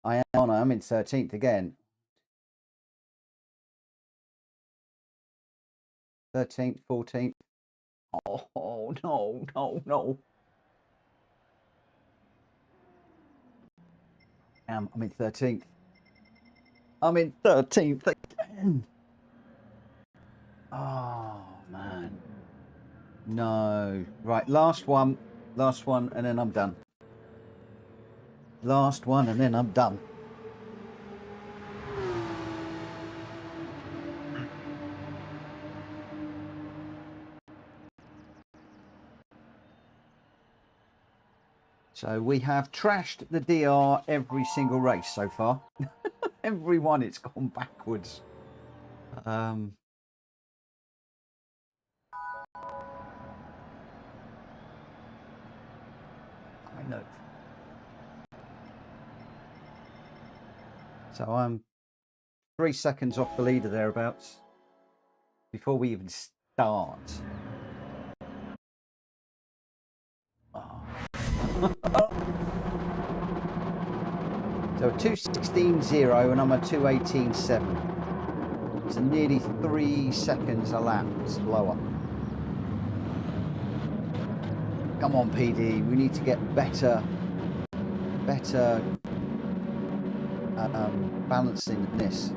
I am on. I'm in 13th again. 13th, 14th. Oh, no, no, no. I'm in 13th. I'm in 13th again. Oh, man. No. Right, last one, and then I'm done. Last one, and then I'm done. So we have trashed the DR every single race so far. Every one, it's gone backwards. I know. So I'm 3 seconds off the leader thereabouts before we even start. Oh. So 2:16.0 and I'm at 2:18.7. So nearly 3 seconds a lap slower. Come on, PD, we need to get better balancing than this.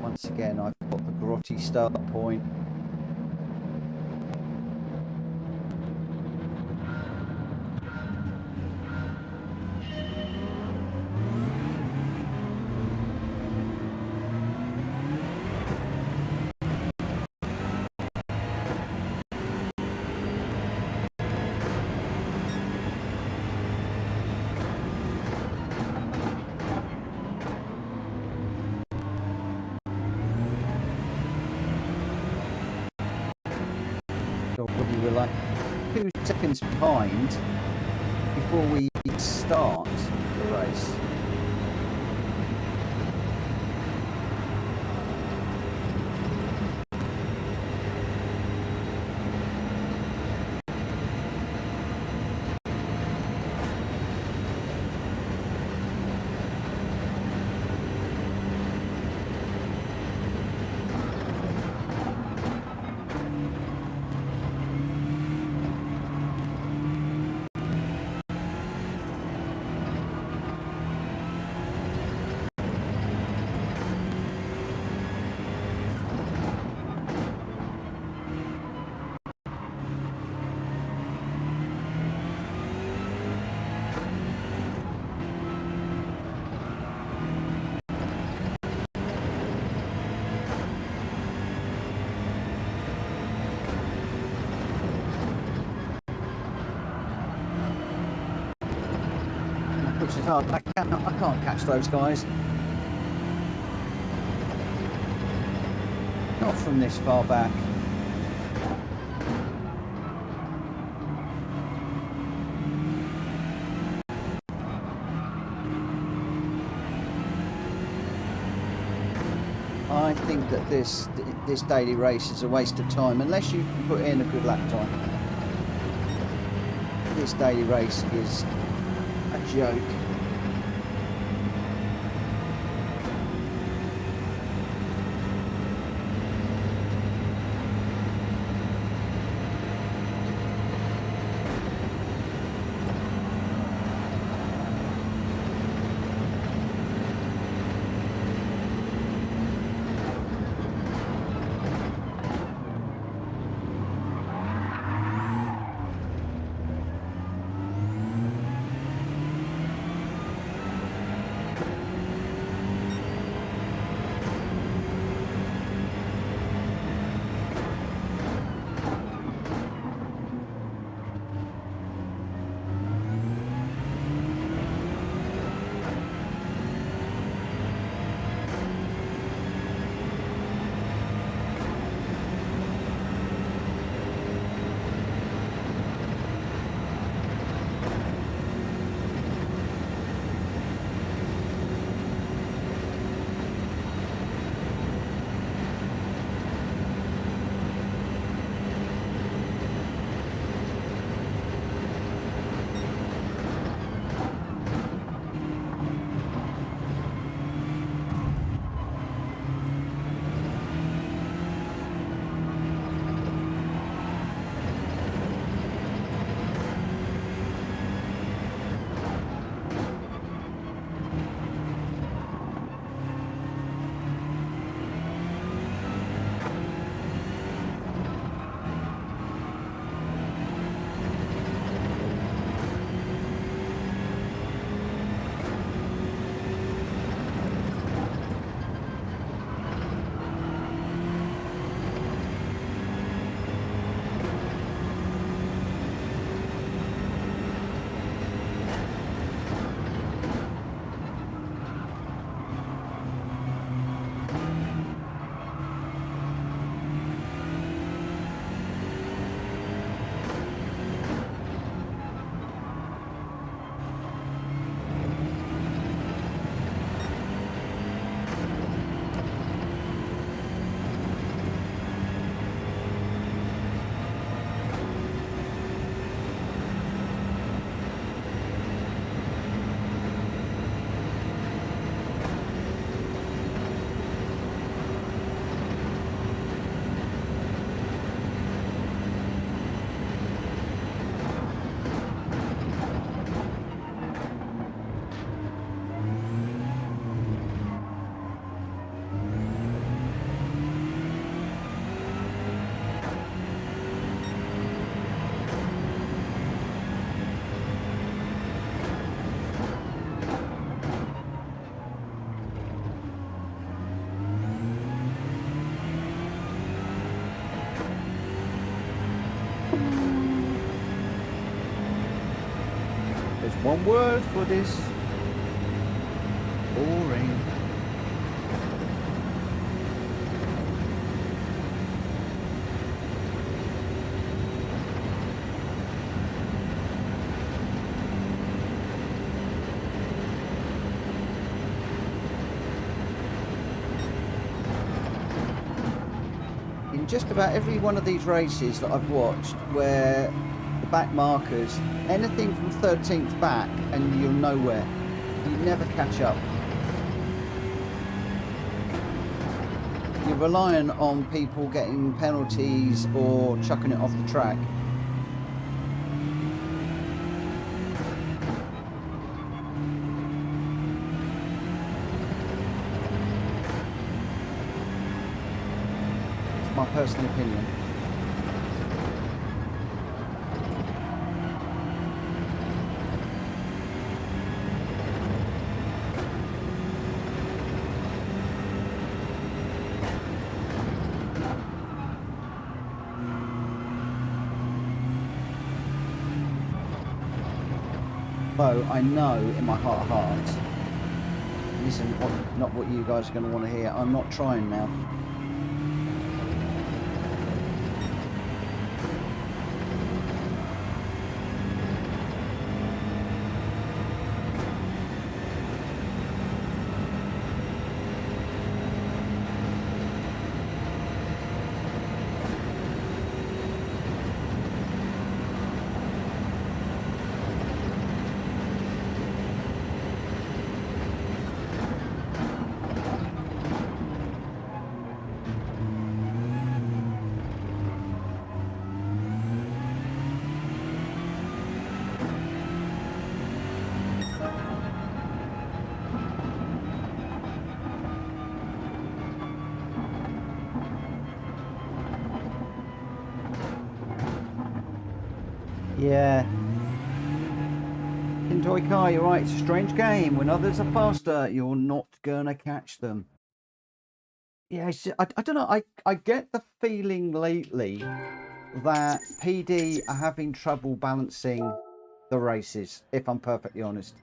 Once again, I've got the grotty start point. We were like 2 seconds behind before we start the race. Which is hard. I can't catch those guys. Not from this far back. I think that this daily race is a waste of time unless you can put in a good lap time. This daily race is a joke. There's one word for this. Boring. In just about every one of these races that I've watched where the back markers, anything from 13th back and you're nowhere, you never catch up. You're relying on people getting penalties or chucking it off the track. It's my personal opinion. Though I know in my heart of hearts, this is not what you guys are going to want to hear. I'm not trying now. Yeah. Toy car, you're right, it's a strange game. When others are faster, you're not gonna catch them. Yeah, I don't know, I get the feeling lately that PD are having trouble balancing the races, if I'm perfectly honest.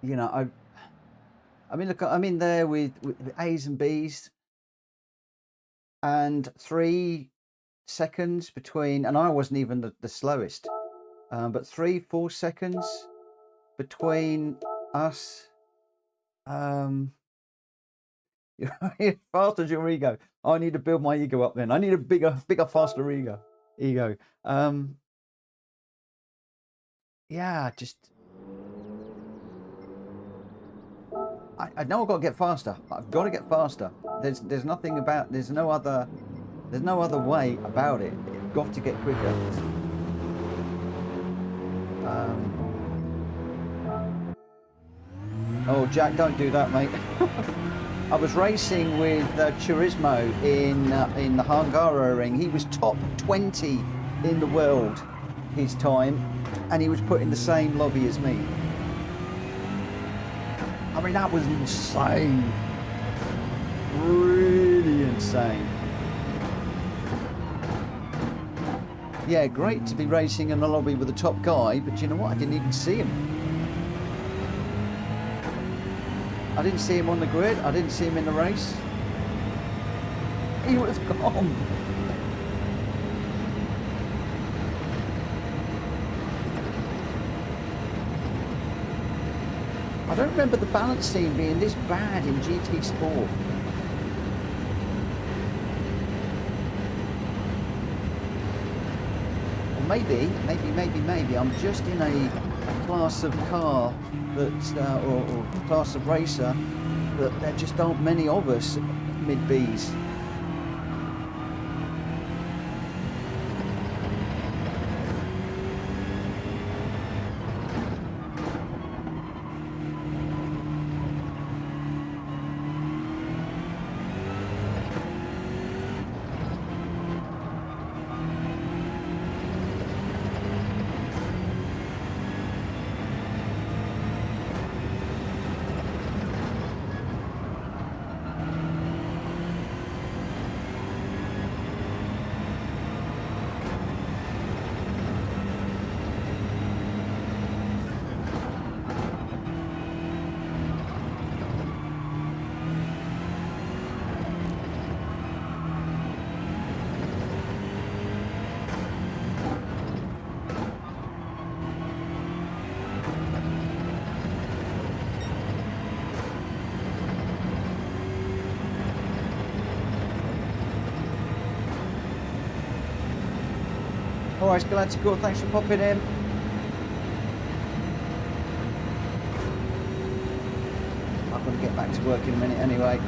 You know, I mean, look, I'm in there with A's and B's, and 3 seconds between, and I wasn't even the slowest, but 3-4 seconds between us. You're fast as your ego. I need to build my ego up then. I need a bigger, faster ego. Yeah, just I know I've got to get faster. I've got to get faster. There's nothing about, there's no other way about it. You've got to get quicker. Oh, Jack, don't do that, mate. I was racing with Turismo in the Hungaro ring. He was top 20 in the world his time, and he was put in the same lobby as me. I mean, that was insane. Really insane. Yeah, great to be racing in the lobby with the top guy, but you know what? I didn't even see him. I didn't see him on the grid. I didn't see him in the race. He was gone. I don't remember the balancing being this bad in GT Sport. Or maybe I'm just in a class of car that, or class of racer that there just aren't many of us mid-Bs. All right, Galactical, thanks for popping in. I'm going to get back to work in a minute anyway.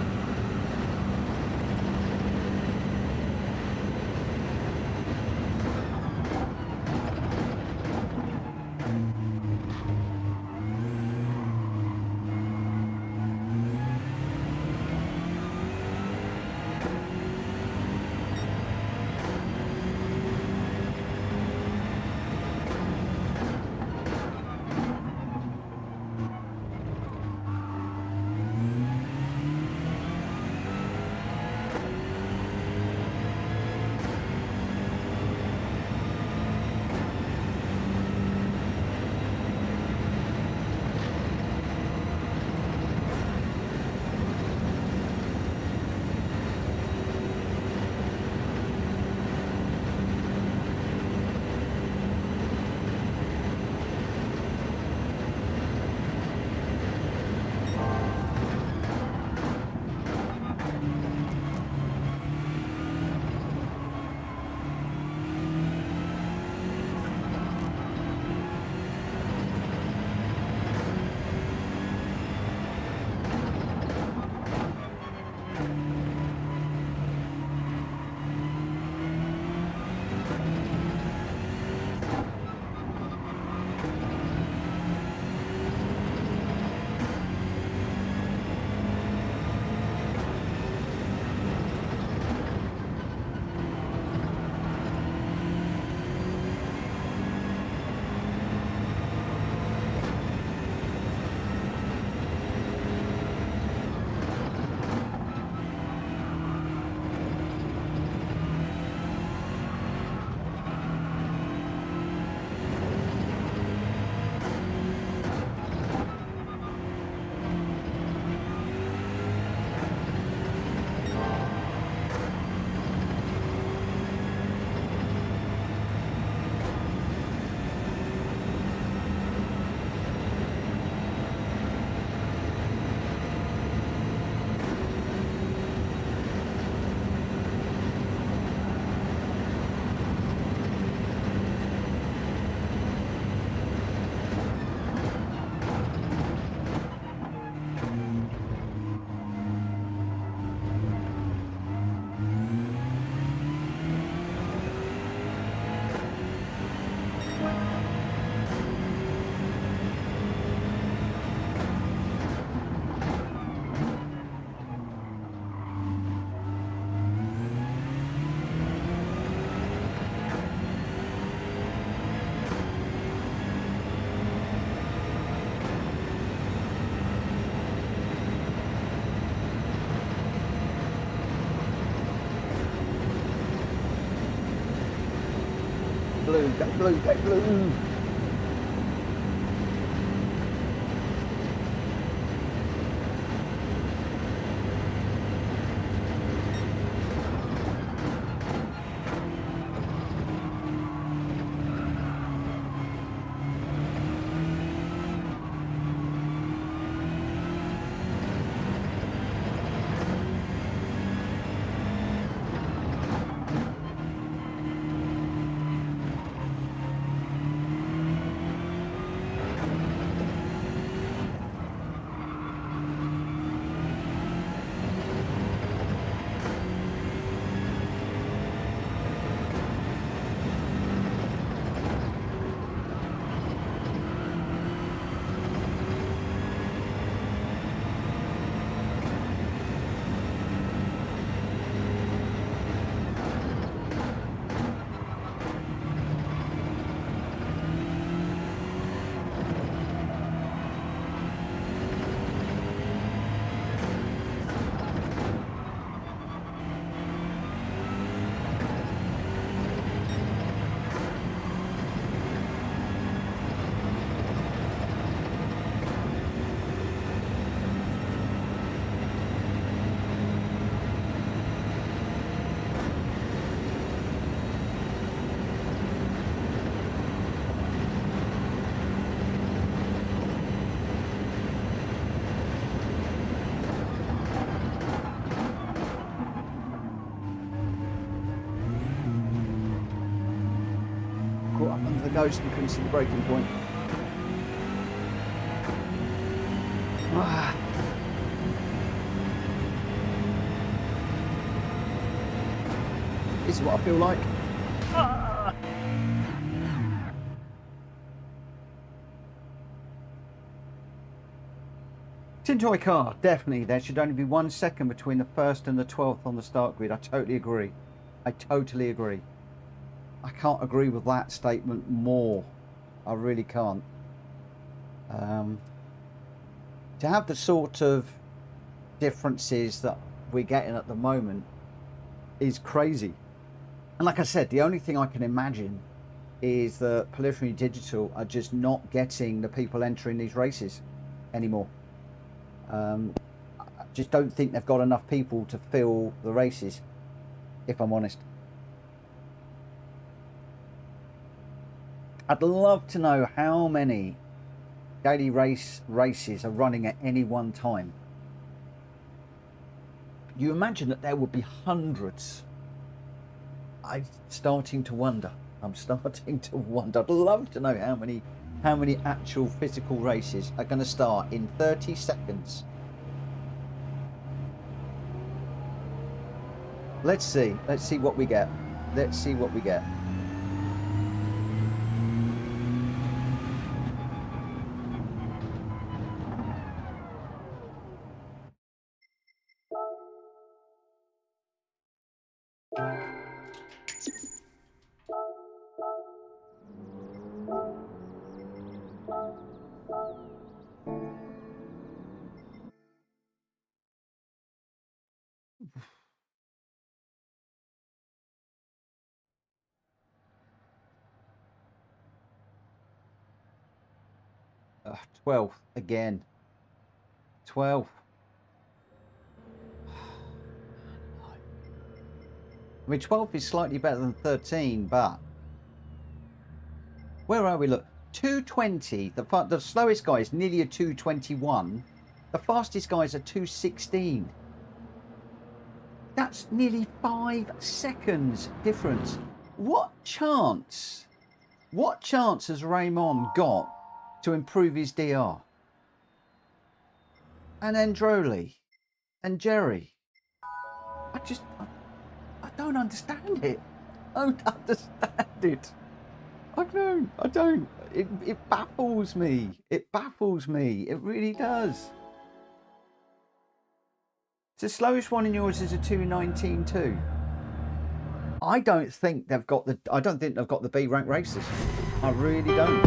Blue, go blue, go blue. ghost and couldn't see the braking point. Ah. This is what I feel like. Ah. Tin toy car, definitely. There should only be 1 second between the 1st and the 12th on the start grid. I totally agree. I totally agree. I can't agree with that statement more. I really can't. To have the sort of differences that we're getting at the moment is crazy. And like I said, the only thing I can imagine is that Preliminary Digital are just not getting the people entering these races anymore. I just don't think they've got enough people to fill the races, if I'm honest. I'd love to know how many daily races are running at any one time. You imagine that there would be hundreds. I'm starting to wonder. I'm starting to wonder. I'd love to know how many actual physical races are going to start in 30 seconds. Let's see what we get. Let's see what we get. Uh, 12th again. 12th. I mean, 12 is slightly better than 13, but where are we? Look, 220. The slowest guy is nearly a 221. The fastest guys are 216. That's nearly 5 seconds difference. What chance has Raymond got to improve his DR? And Androli and Jerry. I don't understand it. I don't understand it. I don't. It baffles me. It baffles me. It really does. The slowest one in yours is a 2:19 too. I don't think they've got the B rank races. I really don't.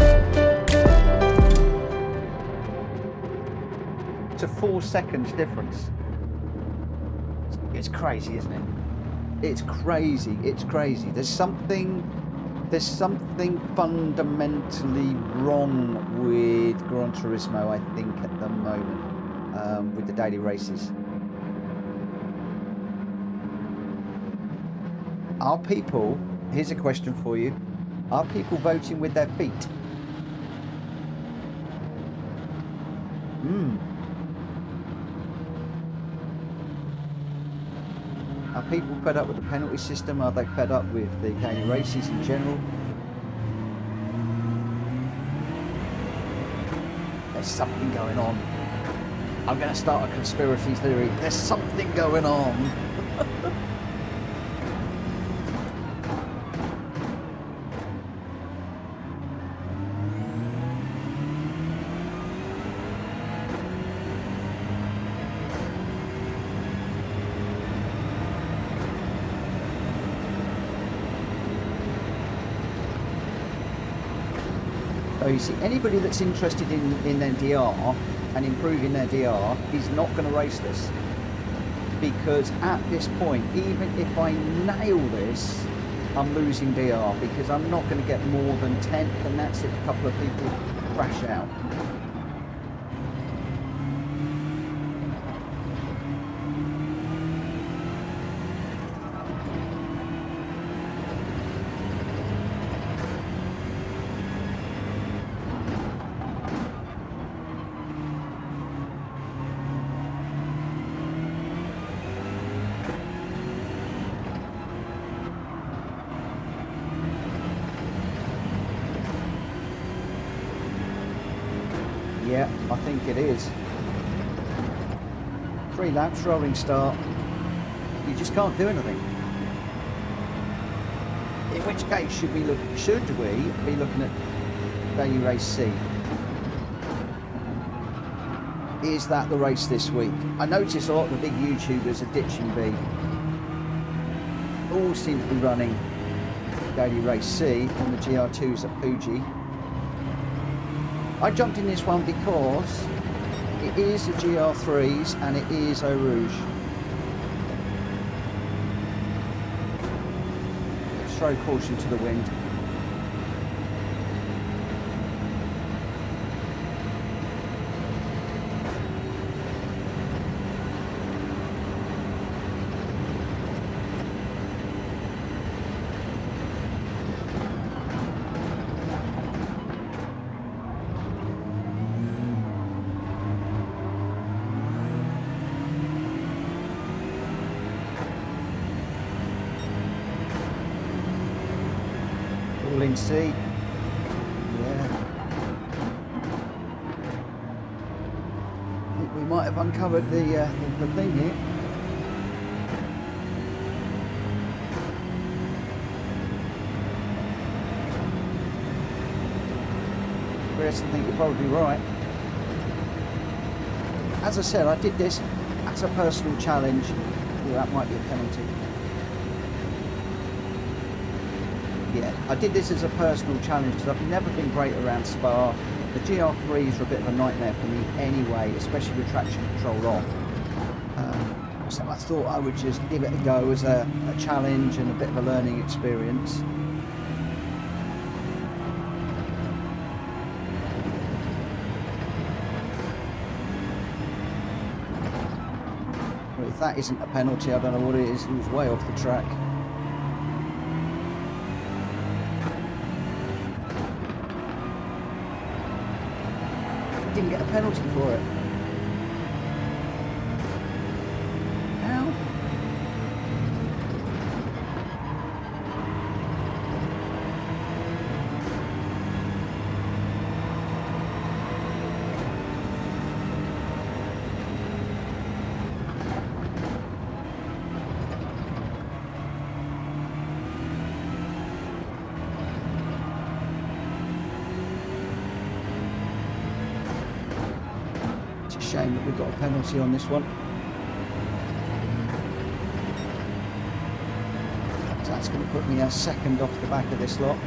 It's a 4 seconds difference. It's crazy, isn't it? It's crazy. It's crazy. There's something fundamentally wrong with Gran Turismo, I think, at the moment, with the daily races. Are people, here's a question for you, are people voting with their feet? Are people fed up with the penalty system? Are they fed up with the daily races in general? There's something going on. I'm going to start a conspiracy theory. There's something going on. So you see, anybody that's interested in their DR and improving their DR is not going to race this, because at this point, even if I nail this, I'm losing DR, because I'm not going to get more than 10th, and that's if a couple of people crash out. Yeah, I think it is. 3 laps, rolling start. You just can't do anything. In which case, should we be looking at Daily Race C? Is that the race this week? I notice a lot of the big YouTubers are ditching B. All seem to be running Daily Race C on the GR2s at Fuji. I jumped in this one because it is the GR3s and it is Eau Rouge. Let's throw caution to the wind. In C. Yeah. I think we might have uncovered the thing here. Chris, I think you're probably right. As I said, I did this as a personal challenge. Yeah, that might be a penalty. Yeah, I did this as a personal challenge because I've never been great around Spa. The GR3s are a bit of a nightmare for me anyway, especially with traction control off. So I thought I would just give it a go as a challenge and a bit of a learning experience. Well, if that isn't a penalty, I don't know what it is. It was way off the track. Didn't get a penalty for it. How? Shame that we've got a penalty on this one. So that's going to put me a second off the back of this lot.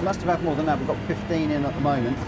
Must have had more than that. We've got 15 in at the moment.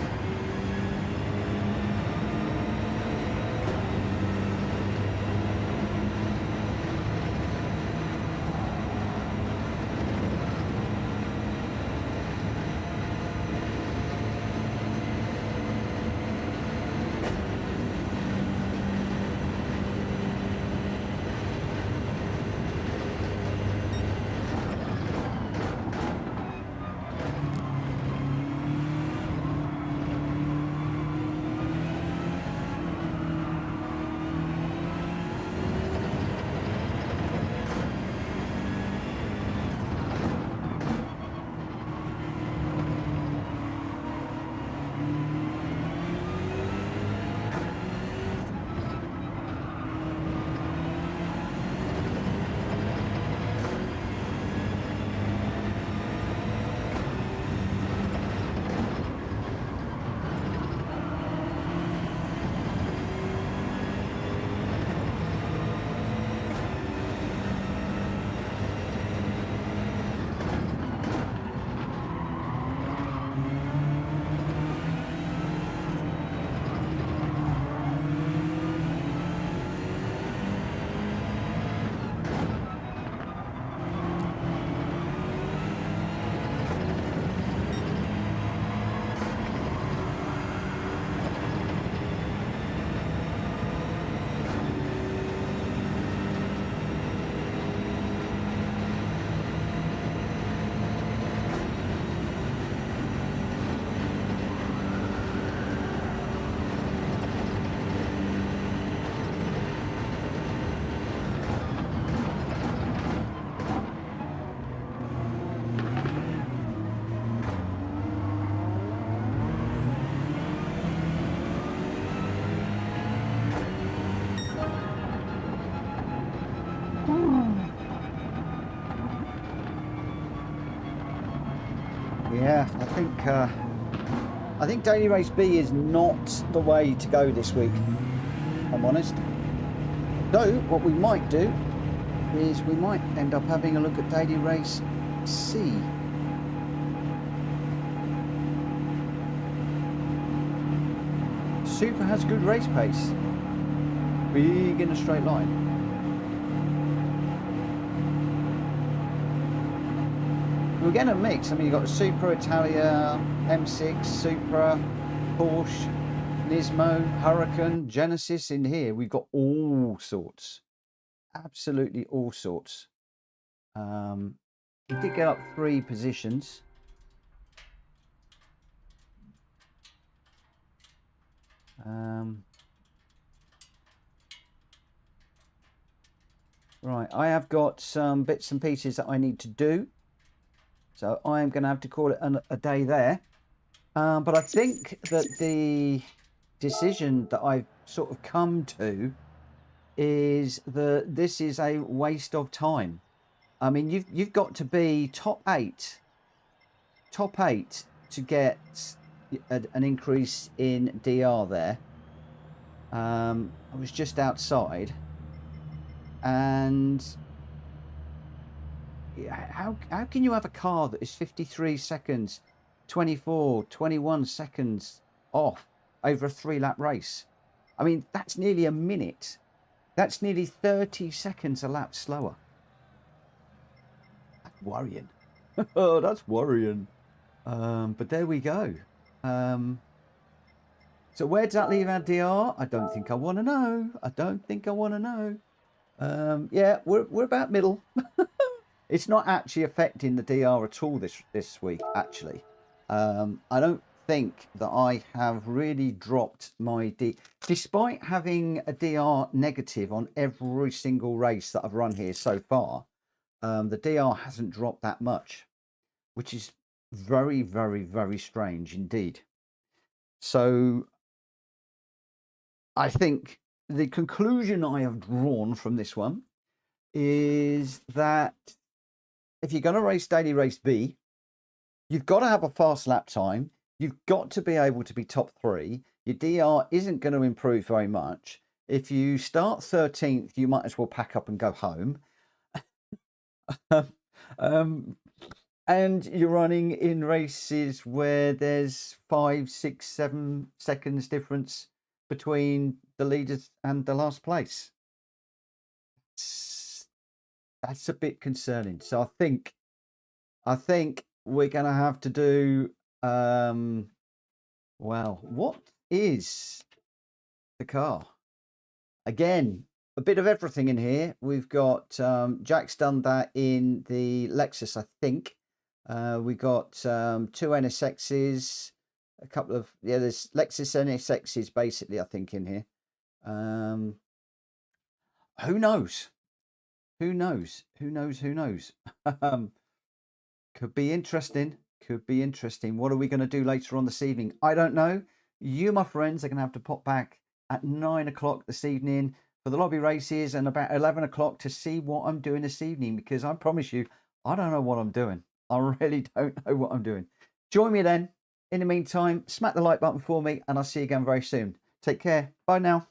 Yeah, I think Daily Race B is not the way to go this week, if I'm honest. So what we might do is we might end up having a look at Daily Race C. Super has good race pace. Big in a straight line. We're getting a mix. I mean, you've got the Supra, Italia, M6, Supra, Porsche, Nismo, Hurricane, Genesis in here. We've got all sorts. Absolutely all sorts. He did get up 3 positions. Right, I have got some bits and pieces that I need to do. So I'm going to have to call it a day there. But I think that the decision that I've sort of come to is that this is a waste of time. I mean, you've got to be top eight to get an increase in DR there. I was just outside, and how can you have a car that is 53 seconds, 24, 21 seconds off over a 3-lap race? I mean, that's nearly a minute. That's nearly 30 seconds a lap slower. That's worrying. Oh, that's worrying. But there we go. So where does that leave our DR? I don't think I want to know. I don't think I want to know. Yeah, we're about middle. It's not actually affecting the DR at all this week, actually. I don't think that I have really dropped my despite having a DR negative on every single race that I've run here so far. The DR hasn't dropped that much, which is very, very, very strange indeed. So I think the conclusion I have drawn from this one is that if you're going to race Daily Race B, you've got to have a fast lap time. You've got to be able to be top 3. Your DR isn't going to improve very much. If you start 13th, you might as well pack up and go home. And you're running in races where there's 5, 6, 7 seconds difference between the leaders and the last place. That's a bit concerning. So I think we're going to have to do, well, what is the car? Again, a bit of everything in here. We've got, Jack's done that in the Lexus, I think. We got 2 NSXs, a couple of, yeah, there's Lexus NSXs basically, I think, in here. Who knows? Who knows? Who knows? Who knows? Could be interesting. Could be interesting. What are we going to do later on this evening? I don't know. You, my friends, are going to have to pop back at 9 o'clock this evening for the lobby races and about 11 o'clock to see what I'm doing this evening, because I promise you, I don't know what I'm doing. I really don't know what I'm doing. Join me then. In the meantime, smack the like button for me, and I'll see you again very soon. Take care. Bye now.